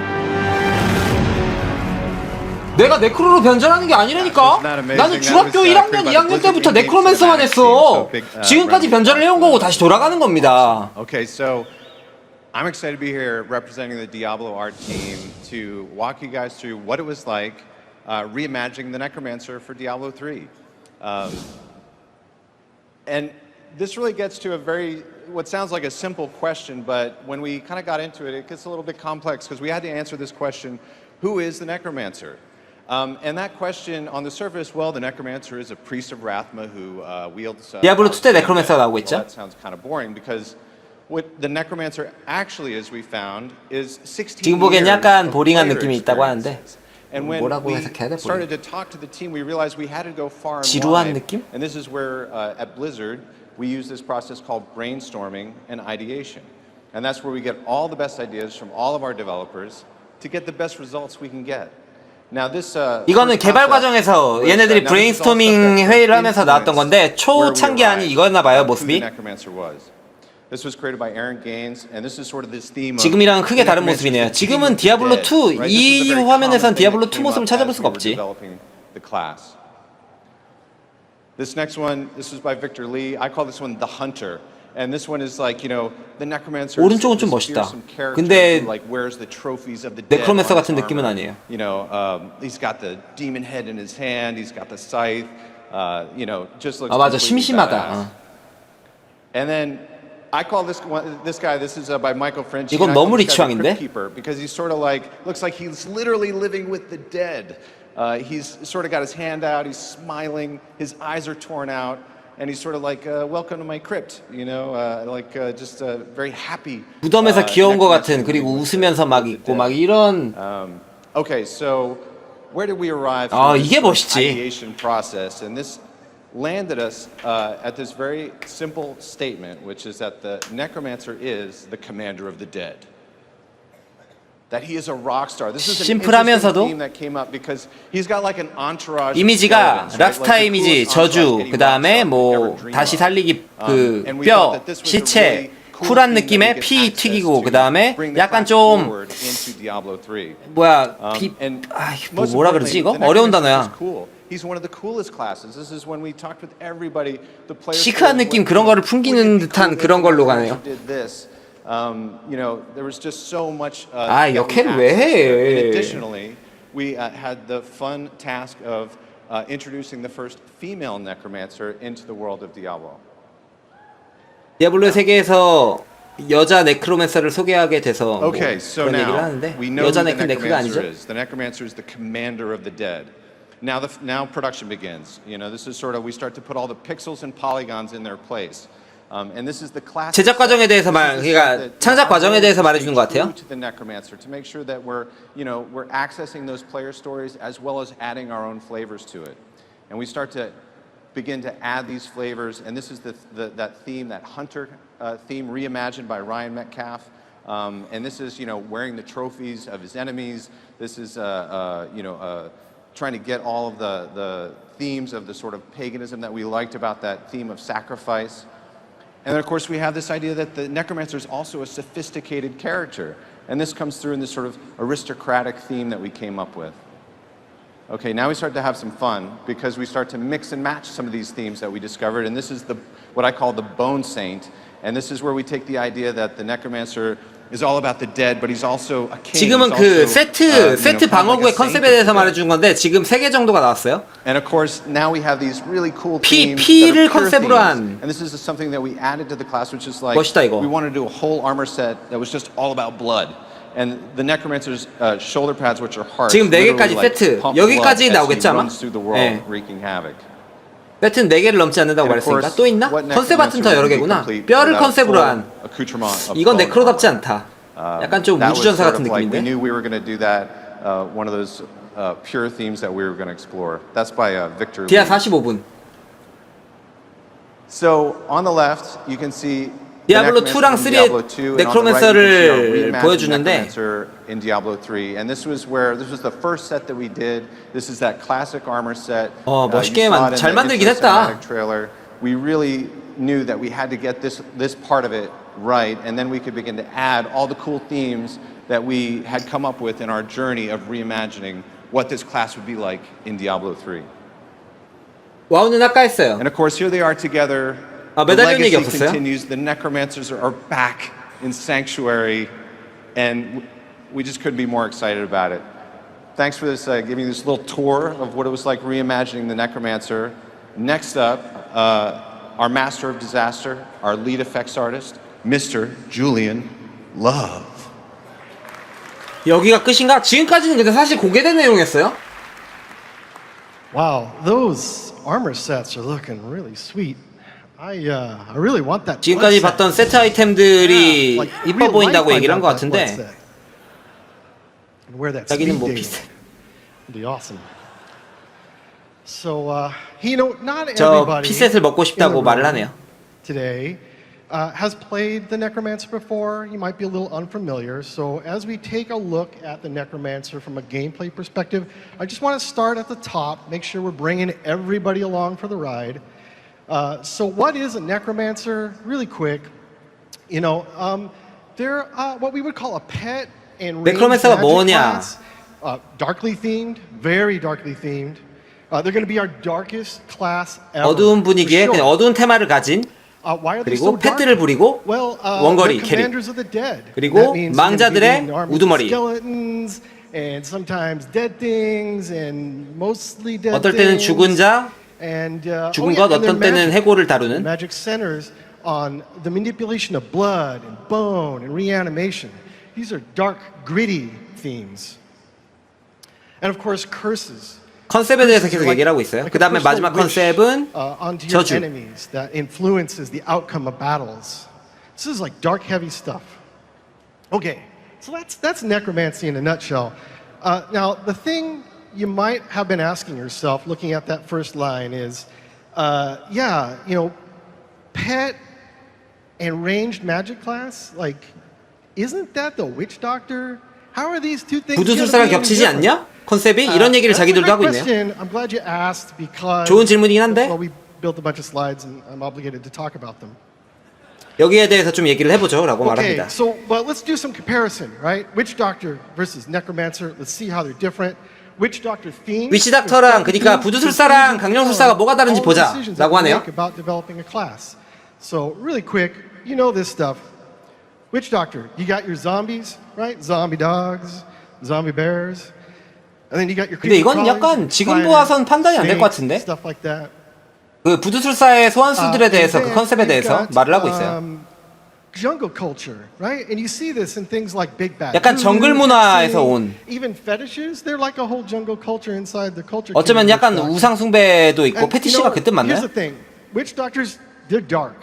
내가 네크로로 변전하는 게 아니라니까? 나는 중학교 1학년, 2학년 때부터 네크로맨서만 했어. 지금까지 변전을 해온 거고 다시 돌아가는 겁니다. Okay, so I'm excited to be here representing the Diablo art team to walk you guys through what it was like reimagining the Necromancer for Diablo 3. And this really gets to what sounds like a simple question, but when we kind of got into it, it gets a little bit complex because we had to answer this question, who is the Necromancer? And that question, on the surface, well, the Necromancer is a priest of Rathma who wields... 디아블로 2 때 네크로맨서가 나오고 있죠? Well, that sounds kind of boring because what the Necromancer actually, as we found, is 16 지금 보기엔 약간 years 보링한 of 느낌이 있다고 하는데 And when 뭐라고 we 해석해야 돼? started to talk to the team, we realized we had to go far and 지루한 wide. 느낌? And this is where, at Blizzard, we use this process called brainstorming and ideation. And that's where we get all the best ideas from all of our developers to get the best results we can get. Now this, 이거는 개발 과정에서 얘네들이 브레인스토밍 회의를 하면서 나왔던 건데 초창기안이 이거였나 봐요, 모습이. 지금이랑 크게 다른 모습이네요. 지금은 디아블로 2, 이 화면에선 디아블로 2 모습을 찾아볼 수가 없지. This next one, this was by Victor Lee. I call this one the Hunter. And this one is like, you know, the Necromancer. 오른쪽은 좀 멋있다. 근데 네크로맨서 같은 느낌은 아니에요. You know, he's got the demon head in his hand. He's got the scythe. You know, just looks. 아 맞아, 심심하다. And then I call this guy. This is by Michael French. 이건 너무 리치왕인데? Because he's sort of like looks like he's literally living with the dead. He's sort of got his hand out. He's smiling. His eyes are torn out. And he's sort of like, welcome to my crypt, you know, like just very happy. 무덤에서 귀여운 것 같은, 그리고 웃으면서 막 있고 막 이런. Okay, so where did we arrive? 아 이게 멋있지. Ideation process, and this landed us at this very simple statement, which is that the necromancer is the commander of the dead. That he is a rock star. This is an interesting theme that came up because he's got like an entourage. 이미지가 락스타 이미지, 저주, 그 다음에 뭐 다시 살리기, 그 뼈, 시체, 쿨한 느낌의 피 튀기고, 그 다음에 약간 좀 뭐야, 뭐라 그러지 이거? 어려운 단어야. 시크한 느낌 그런 거를 풍기는 듯한 그런 걸로 가네요. You know, there was just so much. 역해를 왜 해? Additionally, we had the fun task of introducing the first female necromancer into the world of Diablo. 디아블로의 세계에서 여자 네크로맨서를 소개하게 돼서 뭐 Okay, so 그런 얘기를 now 하는데 we know who 여자 the 네크가 아니죠? necromancer is. The necromancer is the commander of the dead. Now production begins. You know, this is sort of we start to put all the pixels and polygons in their place. And this is the classic 제작 과정에 대해서 그러니까 창작 과정에 대해서 말해주는 것 같아요. To the necromancer to make sure that we're accessing those player stories as well as adding our own flavors to it. And we start to begin to add these flavors. And this is that theme, that hunter theme reimagined by Ryan Metcalf. And this is wearing the trophies of his enemies. This is trying to get all of the themes of the sort of paganism that we liked about that theme of sacrifice. And then, of course, we have this idea that the necromancer is also a sophisticated character. And this comes through in this sort of aristocratic theme that we came up with. Okay, now we start to have some fun because we start to mix and match some of these themes that we discovered. And this is what I call the Bone Saint. And this is where we take the idea that the necromancer is all about the dead, but he's also a king. 지금은 그 세트 방어구의 컨셉에 대해서 말해준 건데 지금 3개 정도가 나왔어요. And of course, now we have these really cool themes. 피를 컨셉으로 한. And this is something that we added to the class, which is like 멋있다, 이거. we wanted to do a whole armor set that was just all about blood. And the necromancer's shoulder pads, which are hearts, 지금 4개까지 세트. 여기까지 나오겠지 아마? 네. wreaking havoc. 세트는 4개를 넘지 않는다고 말했으니까 또 있나? 컨셉 아트는 더 여러 개구나. 뼈를 컨셉으로 한. 이건 네크로답지 않다. 약간 좀 우주전사 같은 느낌인데. We knew we were going to do that. One of those pure themes that we were going to explore. That's by Victor. 디아 45분. So on the left, you can see 디아블로 2랑 3의 네크로맨서를 보여주는데 in Diablo 3, and this was the first set that we did. This is that classic armor set. 멋있게 잘 만들긴 했다. Trailer. We really knew that we had to get this part of it right, and then we could begin to add all the cool themes that we had come up with in our journey of reimagining what this class would be like in Diablo 3. 와우는 아까 했어요. And of course, here they are together. The legacy continues. The necromancers are back in Sanctuary, and we just couldn't be more excited about it. Thanks for this, giving this little tour of what it was like reimagining the necromancer. Next up, our master of disaster, our lead effects artist, Mr. Julian Love. 여기가 끝인가? 지금까지는 근데 사실 공개된 내용이었어요. Wow, those armor sets are looking really sweet. I really want that. 지금까지 봤던 세트 아이템들이 이뻐 보인다고 얘기를 한 것 같은데 자기는 뭐 비슷해. Awesome. So, not 저 everybody 피셋을 먹고 싶다고 말을 하네요. Today has played the Necromancer before. You might be a little unfamiliar. So, as we take a look at the Necromancer from a gameplay perspective, I just want to start at the top, make sure we're bringing everybody along for the ride. So what is a necromancer? Really quick, they're what we would call a pet and necromancer가 뭐냐? Darkly themed, very darkly themed. They're going to be our darkest class ever. 어두운 분위기에 그냥 어두운 테마를 가진 그리고 펫들을 부리고 원거리 캐릭 그리고 망자들의 우두머리 and sometimes dead things and mostly dead 어떨 때는 죽은 자 죽은 것 어떤 때는 해골을 다루는 magic centers on the manipulation of blood and bone and reanimation. These are dark, gritty themes. And of course, curses. 컨셉에 대해서 계속 얘기를 하고 있어요. 그 다음에 마지막 컨셉은 저주. Enemies that influences the outcome of battles. This is like dark, heavy stuff. Okay, so that's necromancy in a nutshell. Now, the thing you might have been asking yourself, looking at that first line, is Yeah, you know, pet and ranged magic class, like, isn't that the witch doctor? How are these two things? 부두술사랑 겹치지 않냐? 컨셉이 이런 얘기를 자기들도 하고 있네요. I'm glad you asked because 좋은 질문이긴 한데 well, we built a bunch of slides and I'm obligated to talk about them. 여기에 대해서 좀 얘기를 해보죠라고 말합니다. Okay, so but let's do some comparison, right? Witch doctor versus necromancer. Let's see how they're different. Witch doctor theme. 위치 닥터랑 그러니까 부두술사랑 강령술사가 뭐가 다른지 보자라고 하네요. About developing a class. So really quick, you know this stuff. Witch doctor, you got your zombies, right? Zombie dogs, zombie bears. And then you got your 근데 이건 약간 지금 보아선 판단이 안 될 것 같은데. Stuff like that. 그 부두술사의 소환수들에 대해서 그 컨셉에 대해서 말을 하고 있어요. Jungle culture, right? And you see this in things like Big Bad. 약간 정글 문화에서 온. Even fetishes, they're like a whole jungle culture inside the culture. 어쩌면 약간 우상 숭배도 있고 패티시가 그 뜻 맞나요? Here's the thing. Witch doctors, they're dark.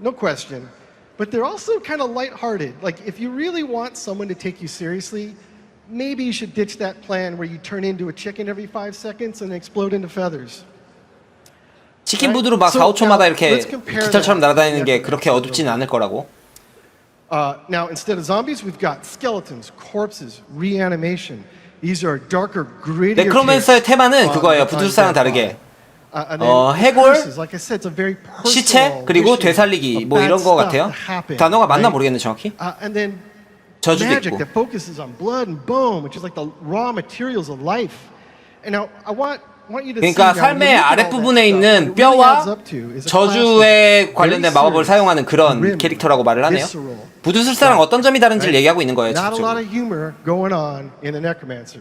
No question. But they're also kind of lighthearted. Like if you really want someone to take you seriously, maybe you should ditch that plan where you turn into a chicken every 5 seconds and explode into feathers. 치킨 부두로 막 4, 5초마다 이렇게 깃털처럼 날아다니는 게 그렇게 어둡지는 않을 거라고. Now, instead of zombies, we've got skeletons, corpses, reanimation. These are darker, grittier. 네크로맨서의 테마는 그거예요. 부두술사랑 다르게. 해골, 시체, 그리고 되살리기 뭐 이런 거 같아요. 단어가 맞나 모르겠네 정확히. 저주도 있고. That focuses on blood and bone, which is like the raw materials of life. And now I want 그러니까 삶의 아랫부분에 있는 뼈와 저주에 관련된 마법을 사용하는 그런 캐릭터라고 말을 하네요. 부두술사랑 어떤 점이 다른지를 얘기하고 있는 거예요. Not a lot of humor going on in the necromancer.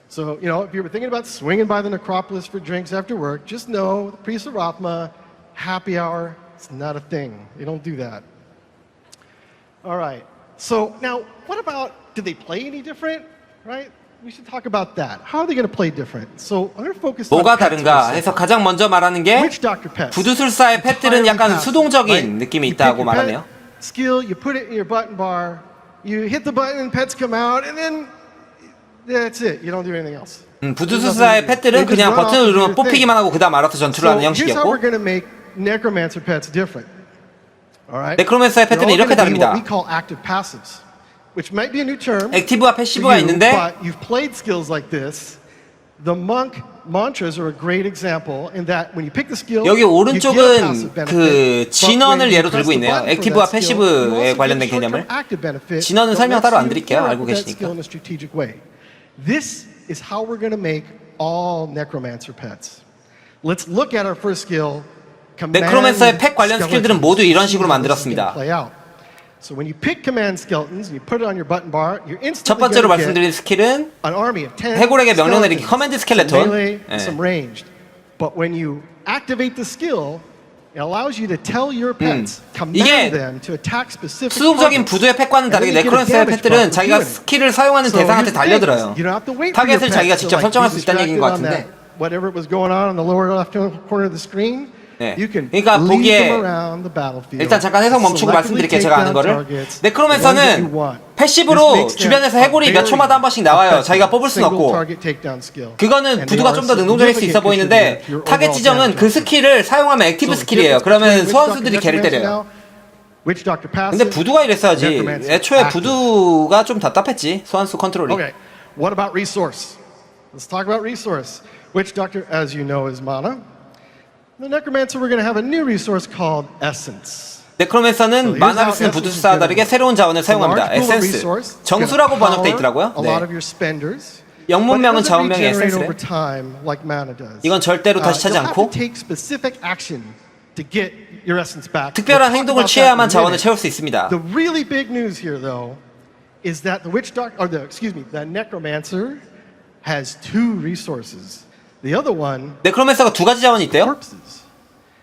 So, you know, if you were thinking about swinging by the necropolis for drinks after work, just know the priest of Rothma, happy hour, it's not a thing. They don't do that. All right. So now, what about, do they play any different? Right? We should talk about that. How are they going to play different? So I'm going to focus on 뭐가 다른가 해서 가장 먼저 말하는 게 부두술사의 펫들은 약간 수동적인 느낌이 있다고 말하네요. Skill, you put it in your button bar, you hit the button and pets come out, and then that's it. You don't do anything else. 부두술사의 펫들은 그냥 버튼을 누르면 뽑히기만 하고 그다음 알아서 전투를 하는 형식이었고. Here's how we're going to make necromancer pets different. All right. 네크로맨서의 펫들은 이렇게 다릅니다. We call active passives. Which might be a new term. 액티브와 패시브가 있는데 but you've played skills like this. The monk mantras are a great example in that when you pick the skill, 여기 오른쪽은 그 진언을 예로 들고 있네요. 액티브와 패시브에 관련된 개념을. 진언은 설명 따로 안 드릴게요. 알고 계시니까. This is how we're going to make all necromancer pets. Let's look at our first skill. 네크로맨서의 펫 관련 스킬들은 모두 이런 식으로 만들었습니다. So when you pick command skeletons, you put it on your button bar, you're instantly 첫 번째로 말씀드린 스킬은 해골에게 명령 내리기 커맨드 스켈레톤. Some ranged. But when you activate the skill, it allows you to tell your pets, command them to attack specific. 수동적인 부두의 펫과는 다르게 네크로맨서의 펫들은 자기가 스킬을 사용하는 대상한테 달려들어요. 타겟을 자기가 직접 설정할 수 있다는 얘기인 것 같은데. Whatever was going on the lower left corner of the screen. 네. 그러니까 보기에 일단 잠깐 해석 멈추고 말씀드릴게요. 제가 아는 거를. 네크로맨서는 패시브로 주변에서 해골이 몇 초마다 한 번씩 나와요. 자기가 뽑을 수는 없고. 그거는 부두가 좀 더 능동적일 수 있어 보이는데 타겟 지정은 그 스킬을 사용하면 액티브 스킬이에요. 그러면 소환수들이 걔를 때려요. 근데 부두가 이랬어야지. 애초에 부두가 좀 답답했지. 소환수 컨트롤이. Okay. What about resource? Let's talk about resource. Witch Doctor, as you know, is mana. The necromancer, we're going to have a new resource called essence. 네크로맨서는 만화를 쓰는 부두술사와 다르게 새로운 자원을 사용합니다. 에센스. 정수라고 번역돼 있더라고요. 네. 영문명은 자원명의 에센스래. 이건 절대로 다시 차지 않고 특별한 행동을 취해야만 자원을 채울 수 있습니다. The really big news here, though, is that the witch doctor, or the necromancer, has 2 resources. The other one, 네크로맨서가 2가지 자원이 있대요? Corpses.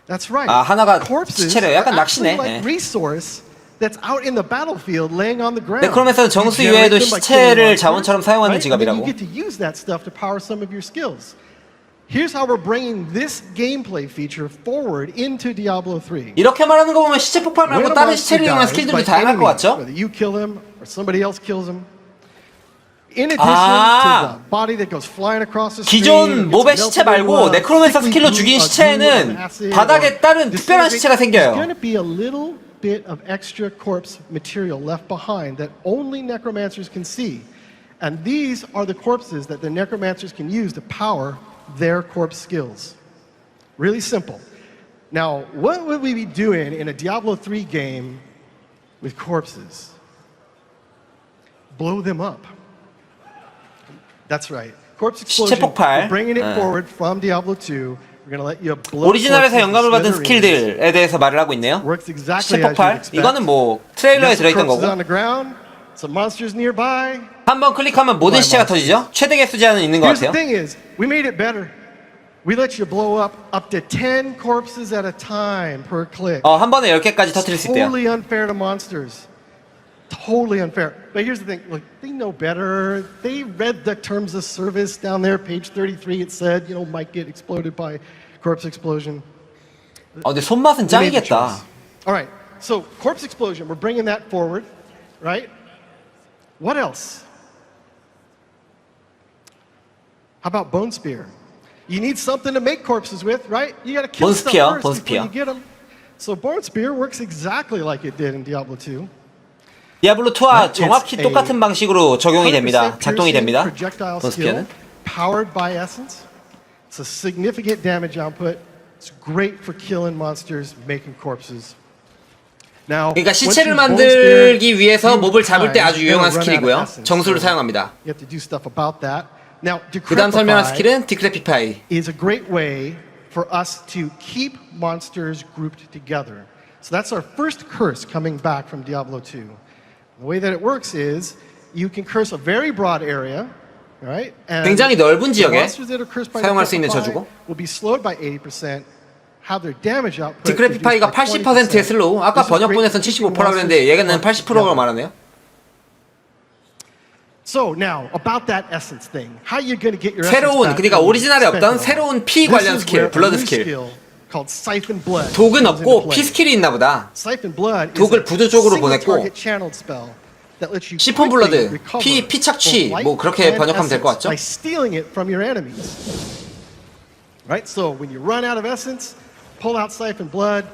That's right. 아, 하나가 시체래요. 약간 낚시네. Like resource that's out in the battlefield laying on the ground. 네크로맨서는 정수 이외에도 시체를 자원처럼 사용하는 직업이라고. You get to use that stuff to power some of your skills. Here's how we're bringing this gameplay feature forward into Diablo 3. 이렇게 말하는 거 보면 시체 폭발 말고 다른 시체를 이용한 스킬들도 다양할 것 같죠? Whether you kill him or somebody else kills him. In addition to the body that goes flying across the screen, 기존 몹의 시체 말고 네크로맨서 스킬로 죽인 시체에는 바닥에 다른 특별한 시체가 생겨요. There's going to be a little bit of extra corpse material left behind that only necromancers can see. And these are the corpses that the necromancers can use to power their corpse skills. Really simple. Now, what would we be doing in a Diablo 3 game with corpses? Blow them up. That's right. Corpse explosion. We're bringing it forward from Diablo 2. We're going to let you blow 오리지널에서 영감을 받은 스킬들에 대해서 말을 하고 있네요. 시체폭발. 이거는 뭐 트레일러에 들어있던 거고. Some monsters nearby. 한번 클릭하면 모든 시체가 터지죠. 최대 개수 제한은 있는 것 같아요. Here's the thing is, we made it better. We let you blow up to 10 corpses at a time per click. 한 번에 10개까지 터뜨릴 수 있대요. Totally unfair to monsters. Totally unfair. But here's the thing, look, they know better. They read the terms of service down there, page 33. It said, might get exploded by corpse explosion. 근데 손맛은 짱이겠다. All right, so corpse explosion, we're bringing that forward, right? What else? How about bone spear? You need something to make corpses with, right? You got to kill stuff first before you get them. So bone spear works exactly like it did in Diablo 2. 디아블로 2와 정확히 똑같은 방식으로 적용이 됩니다. 작동이 됩니다. 본 스피어는. Powered by essence. It's a significant damage output. It's great for killing monsters, making corpses. Now, 그러니까 시체를 만들기 위해서 몹을 잡을 때 아주 유용한 스킬이고요. 정수를 사용합니다. You have to do stuff about that. Now, 그다음 설명할 스킬은 디크레피파이. is a great way for us to keep monsters grouped together. So that's our first curse coming back from Diablo 2. The way that it works is you can curse a very broad area, right? And 굉장히 넓은 지역에 monsters that are cursed by 사용할 수 있는 저주고. will be slowed by 80%. Have their damage output 디크레피파이가 80%의 슬로우. 아까 번역본에서는 75%라고 했는데 얘는 80%라고 말하네요. So now about that essence thing. How you going to get your 새로운 그러니까 오리지널에 없던 새로운 피 관련 스킬, 블러드 스킬. called Siphon Blood. 독은 없고 피 스킬이 있나 보다. Siphon Blood 독을 부두 쪽으로 보냈고 시폰 블러드, 피 착취 뭐 그렇게 번역하면 될 것 같죠? By stealing it from your enemies. Right? So when you run out of essence, pull out Siphon Blood,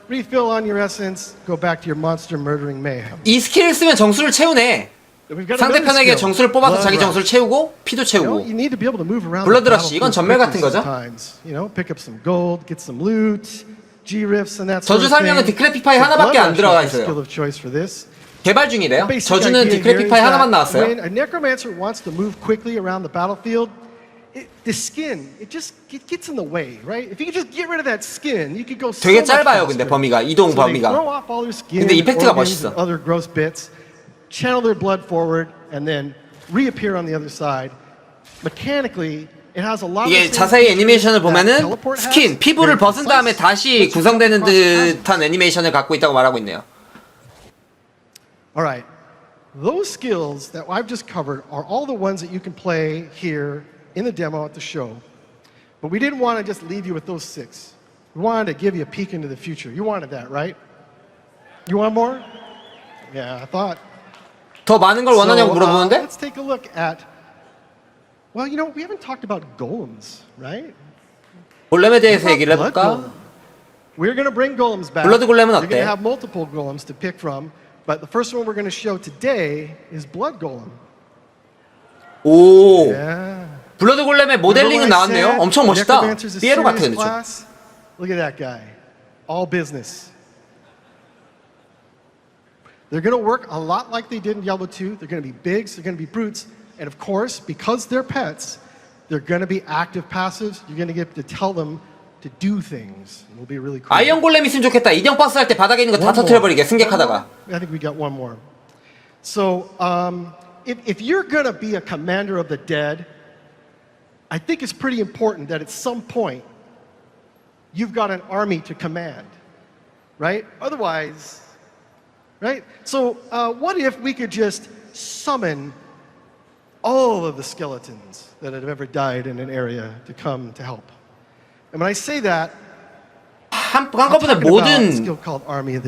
refill on your essence, go back to your monster murdering mayhem. 이 스킬을 쓰면 정수를 채우네. 상대편에게 정수를 뽑아서 자기 정수를 채우고 피도 채우고. 블러드 러시 이건 전멸 같은 거죠. 저주 설명은 디크레피파이 하나밖에 안 들어가 있어요. 개발 중이래요. 저주는 디크레피파이 하나만 나왔어요. When a necromancer wants to move quickly around the battlefield, the skin, it just gets in the way, right? If you could just get rid of that skin, you could go so 되게 much 짧아요. faster. 근데 범위가 이동 범위가. 근데 이펙트가 멋있어. Other gross bits. Channel their blood forward and then reappear on the other side. Mechanically, it has a lot. 이게 자세히 애니메이션을 보면은 스킨, 피부를 벗은 다음에 다시 구성되는 듯한 애니메이션을 갖고 있다고 말하고 있네요. All right, those skills that I've just covered are all the ones that you can play here in the demo at the show. But we didn't want to just leave you with those 6. We wanted to give you a peek into the future. You wanted that, right? You want more? Yeah, I thought. 더 많은 걸 원하냐고 물어보는데? Let's take a look at. Well, we haven't talked about golems, right? 골렘에 대해서 얘기를 해볼까? We're going to bring golems back. 블러드 골렘은 You're 어때? going to have multiple golems to pick from, but the first one we're going to show today is blood golem. 오. Yeah. 블러드 골렘의 모델링은 나왔네요. 엄청 멋있다. 피에로 같아 근데 좀. Look at that guy. All business. They're going to work a lot like they did in Diablo 2. They're going to be bigs, they're going to be brutes, and of course, because they're pets, they're going to be active passives. You're going to get to tell them to do things. It'll be really cool. 아이언 골렘 있으면 좋겠다. 인형 버스 할 때 바닥에 있는 거 다 터뜨려버리게 승객하다가. I think we got one more. So, if you're going to be a commander of the dead, I think it's pretty important that at some point you've got an army to command, right? Otherwise. Right? So what if we could just summon all of the skeletons that have ever died in an area to come to help? And when I say that, 한꺼번에 모든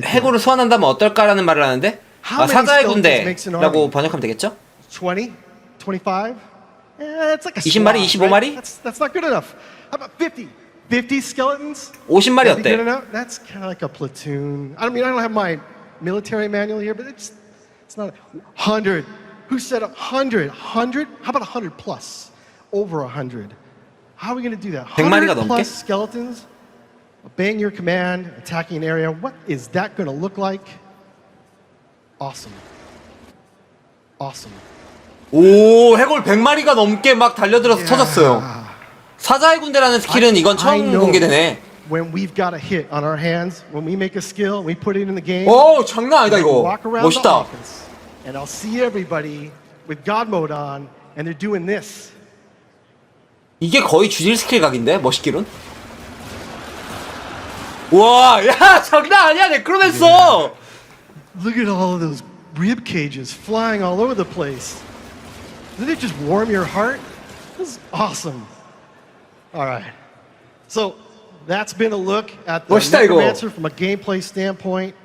해골을 소환한다면 어떨까라는 말을 하는데 사자의 군대라고 번역하면 되겠죠? 20, 25? It's like a 20마리, squad, 25마리? right? That's not good enough. How about 50? 50 skeletons? 50마리 That'd be good 어때? enough? That's kind of like a platoon. I mean, I don't have my military manual here, but it's not 100. Who said 100? 100? How about 100 plus? Over 100. How are we going to do that? 100마리가 100 넘게? plus skeletons? Obeying your command, attacking an area. What is that going to look like? Awesome. Awesome. 오, 해골 100마리가 넘게 막 달려들어서 터졌어요. 사자의 군대라는 스킬은 이건 I 처음 know 공개되네. When we've got a hit on our hands, when we make a skill, we put it in the game. 오, 장난 아니다 이거. Walk around the 멋있다. office, and I'll see everybody with God mode on, and they're doing this. 이게 거의 주질 스킬 각인데 멋있기론. 와, 야, 장난 아니야 네크로맨서. Look at all of those rib cages flying all over the place. Doesn't it just warm your heart? This is awesome. All right. So that's been a look at the 멋있다, 이거. Necromancer from a gameplay standpoint.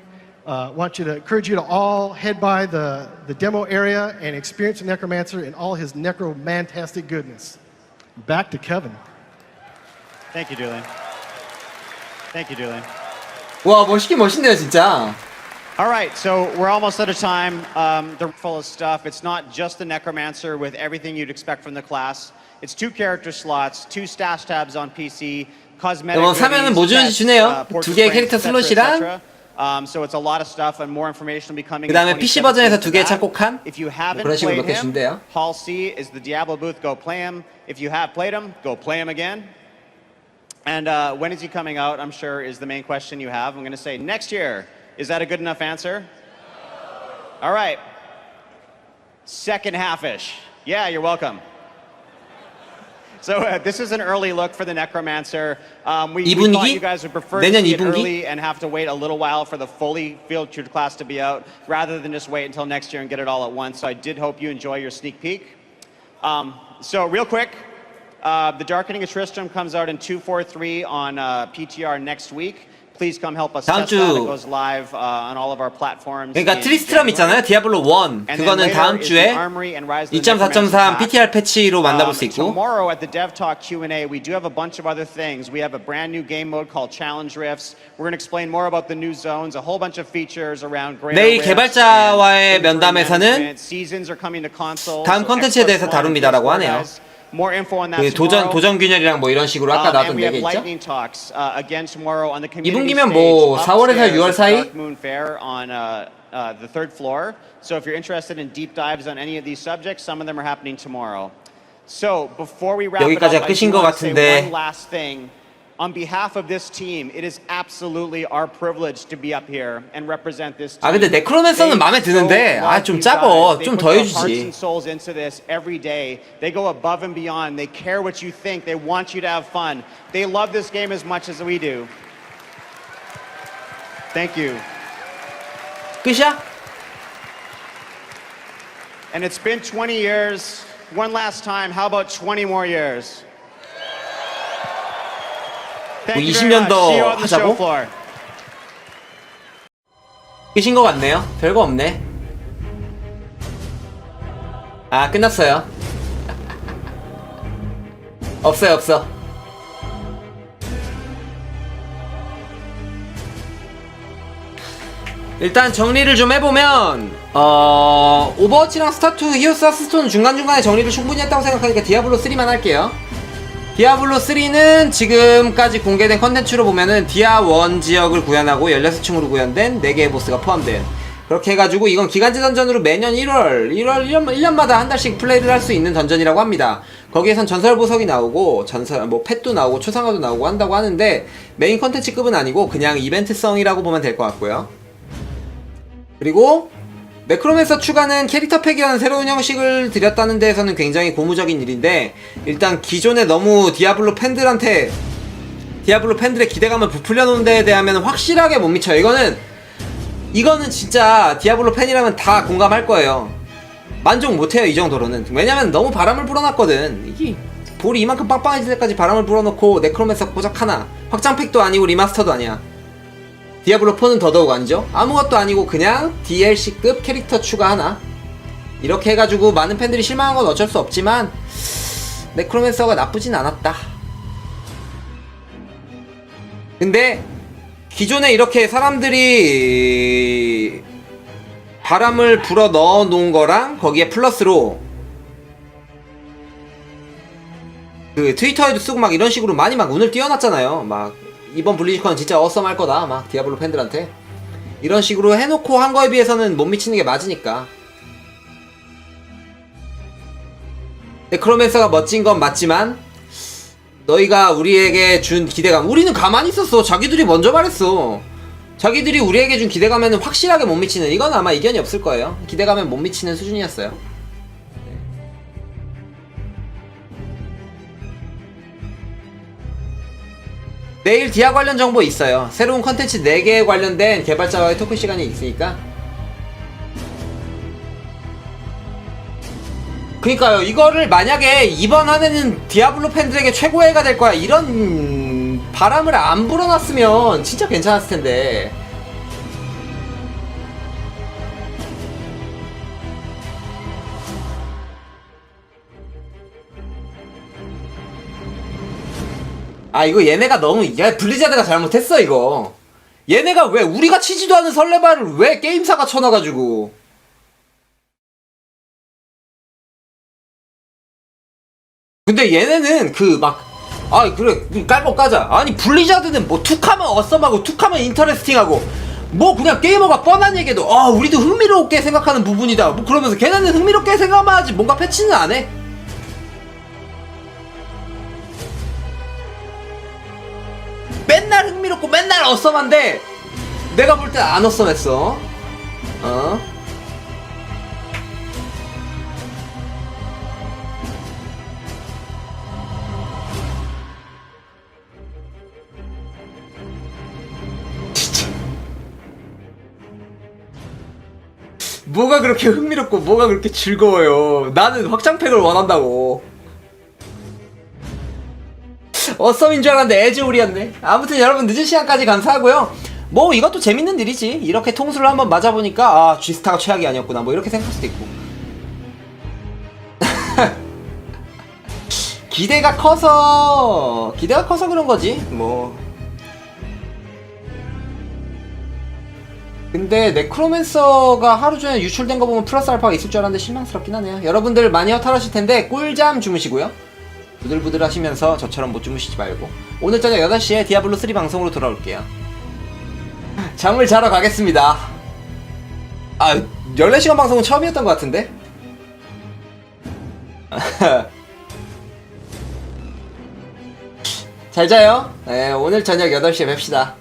Encourage you to all head by the demo area and experience the Necromancer in all his necromantastic goodness. Back to Kevin. Thank you, Doolin. Thank you, Doolin. 와, 멋있긴 멋있네요 진짜. All right, so we're almost out of time. They're full of stuff. It's not just the Necromancer with everything you'd expect from the class. It's 2 character slots, 2 stash tabs on PC, cosmetic 뭐 사면은 뭐 주는지 주네요. 2개의 캐릭터 슬롯이랑 so it's a lot of stuff and more information will be coming. 그다음에 PC 버전에서 2개의 착곡한 If you haven't 그런 식으로 played 몇 개 him, 준대요. Hall C is the Diablo booth. Go play him. If you have played him, go play him again. And when is he coming out? I'm sure is the main question you have. I'm going to say next year. Is that a good enough answer? All right. Second half-ish. Yeah, you're welcome. So this is an early look for the Necromancer. We thought you guys would prefer to see it early and have to wait a little while for the fully featured class to be out, rather than just wait until next year and get it all at once. So I did hope you enjoy your sneak peek. So real quick, the Darkening of Tristram comes out in 243 on PTR next week. Please come help us test that. It goes live on all of our platforms. 그러니까 트리스트람 있잖아요. 디아블로 1. 그거는 다음 주에 2.4.3 PTR 패치로 만나볼 수 있고. Tomorrow at the Dev Talk Q&A, we do have a bunch of other things. We have a brand new game mode called Challenge Rifts. We're going to explain more about the new zones, a whole bunch of features around greater 내일 rifts 개발자와의 and 면담에서는 seasons are coming to consoles. 다음 컨텐츠에 대해서 다룹니다라고 하네요. More info on that 그 도전 균열이랑 뭐 이런 식으로 아까 나왔던 얘기 있죠? 이분기면 뭐 4월에서 6월 사이? The third floor. So if you're interested in deep dives on any of these subjects, some of them are happening tomorrow. So before we wrap it up, I just want to say one last thing. On behalf of this team, it is absolutely our privilege to be up here and represent this team. 아 근데 네크로맨서는 마음에 드는데 아 좀 작어. 좀 더 해주지. Souls into this every day. They go above and beyond. They care what you think. They want you to have fun. They love this game as much as we do. Thank you. 끝이야? And it's been 20 years. One last time, how about 20 more years? 뭐 20년 더 하자고? 끝인 것 같네요. 별거 없네. 아 끝났어요. 없어요 없어. 일단 정리를 좀 해보면 오버워치랑 스타2 히오스 하스스톤 중간중간에 정리를 충분히 했다고 생각하니까 디아블로 3만 할게요. 디아블로 3는 지금까지 공개된 컨텐츠로 보면은 디아1 지역을 구현하고 16층으로 구현된 4개의 보스가 포함된, 그렇게 해가지고 이건 기간제 던전으로 매년 1년마다 한 달씩 플레이를 할 수 있는 던전이라고 합니다. 거기에선 전설 보석이 나오고 뭐 펫도 나오고 초상화도 나오고 한다고 하는데 메인 컨텐츠급은 아니고 그냥 이벤트성이라고 보면 될 것 같고요. 그리고 네크로맨서 추가는 캐릭터 팩이라는 새로운 형식을 들였다는 데에서는 굉장히 고무적인 일인데, 일단 기존에 너무 디아블로 팬들의 기대감을 부풀려 놓은 데에 대하면 확실하게 못 미쳐요. 이거는 진짜 디아블로 팬이라면 다 공감할 거예요. 만족 못해요 이 정도로는. 왜냐면 너무 바람을 불어놨거든. 이게 볼이 이만큼 빵빵해질 때까지 바람을 불어놓고 네크로맨서 고작 하나, 확장팩도 아니고 리마스터도 아니야. 디아블로4는 더더욱 아니죠. 아무것도 아니고 그냥 DLC급 캐릭터 추가 하나. 이렇게 해가지고 많은 팬들이 실망한 건 어쩔 수 없지만 네크로맨서가 나쁘진 않았다. 근데 기존에 이렇게 사람들이 바람을 불어 넣어 놓은 거랑 거기에 플러스로 그 트위터에도 쓰고 막 이런 식으로 많이 막 운을 띄워놨잖아요. 막 이번 블리즈컨 진짜 어썸할 거다 막 디아블로 팬들한테 이런 식으로 해놓고 한 거에 비해서는 못 미치는 게 맞으니까. 네크로맨서가 멋진 건 맞지만 너희가 우리에게 준 기대감, 우리는 가만히 있었어. 자기들이 먼저 말했어. 자기들이 우리에게 준 기대감에는 확실하게 못 미치는, 이건 아마 이견이 없을 거예요. 기대감에 못 미치는 수준이었어요. 내일 디아 관련 정보 있어요. 새로운 컨텐츠 4개에 관련된 개발자와의 토크 시간이 있으니까. 그니까요, 이거를 만약에 이번 한 해는 디아블로 팬들에게 최고의 해가 될 거야, 이런 바람을 안 불어놨으면 진짜 괜찮았을 텐데. 아, 이거 얘네가 너무, 야, 블리자드가 잘못했어, 이거. 얘네가 왜, 우리가 치지도 않은 설레발을 왜 게임사가 쳐놔가지고. 근데 얘네는 그래, 깔 거 까자. 아니, 블리자드는 뭐 툭하면 어썸하고 툭하면 인터레스팅하고 뭐 그냥 게이머가 뻔한 얘기해도 우리도 흥미롭게 생각하는 부분이다 뭐 그러면서 걔네는 흥미롭게 생각만 하지 뭔가 패치는 안 해. 맨날 흥미롭고 맨날 어썸한데 내가 볼 땐 안 어썸했어. 뭐가 그렇게 흥미롭고 뭐가 그렇게 즐거워요. 나는 확장팩을 원한다고. 어썸인 줄 알았는데 에즈올이었네. 아무튼 여러분 늦은 시간까지 감사하고요. 뭐 이것도 재밌는 일이지. 이렇게 통수를 한번 맞아보니까 G스타가 최악이 아니었구나 뭐 이렇게 생각할 수도 있고. 기대가 커서 그런 거지 뭐. 근데 네크로맨서가 하루 전에 유출된 거 보면 플러스 알파가 있을 줄 알았는데 실망스럽긴 하네요. 여러분들 많이 허탈하실 텐데 꿀잠 주무시고요. 부들부들 하시면서 저처럼 못 주무시지 말고 오늘 저녁 8시에 디아블로 3 방송으로 돌아올게요. 잠을 자러 가겠습니다. 14시간 방송은 처음이었던 것 같은데? 잘 자요. 네, 오늘 저녁 8시에 뵙시다.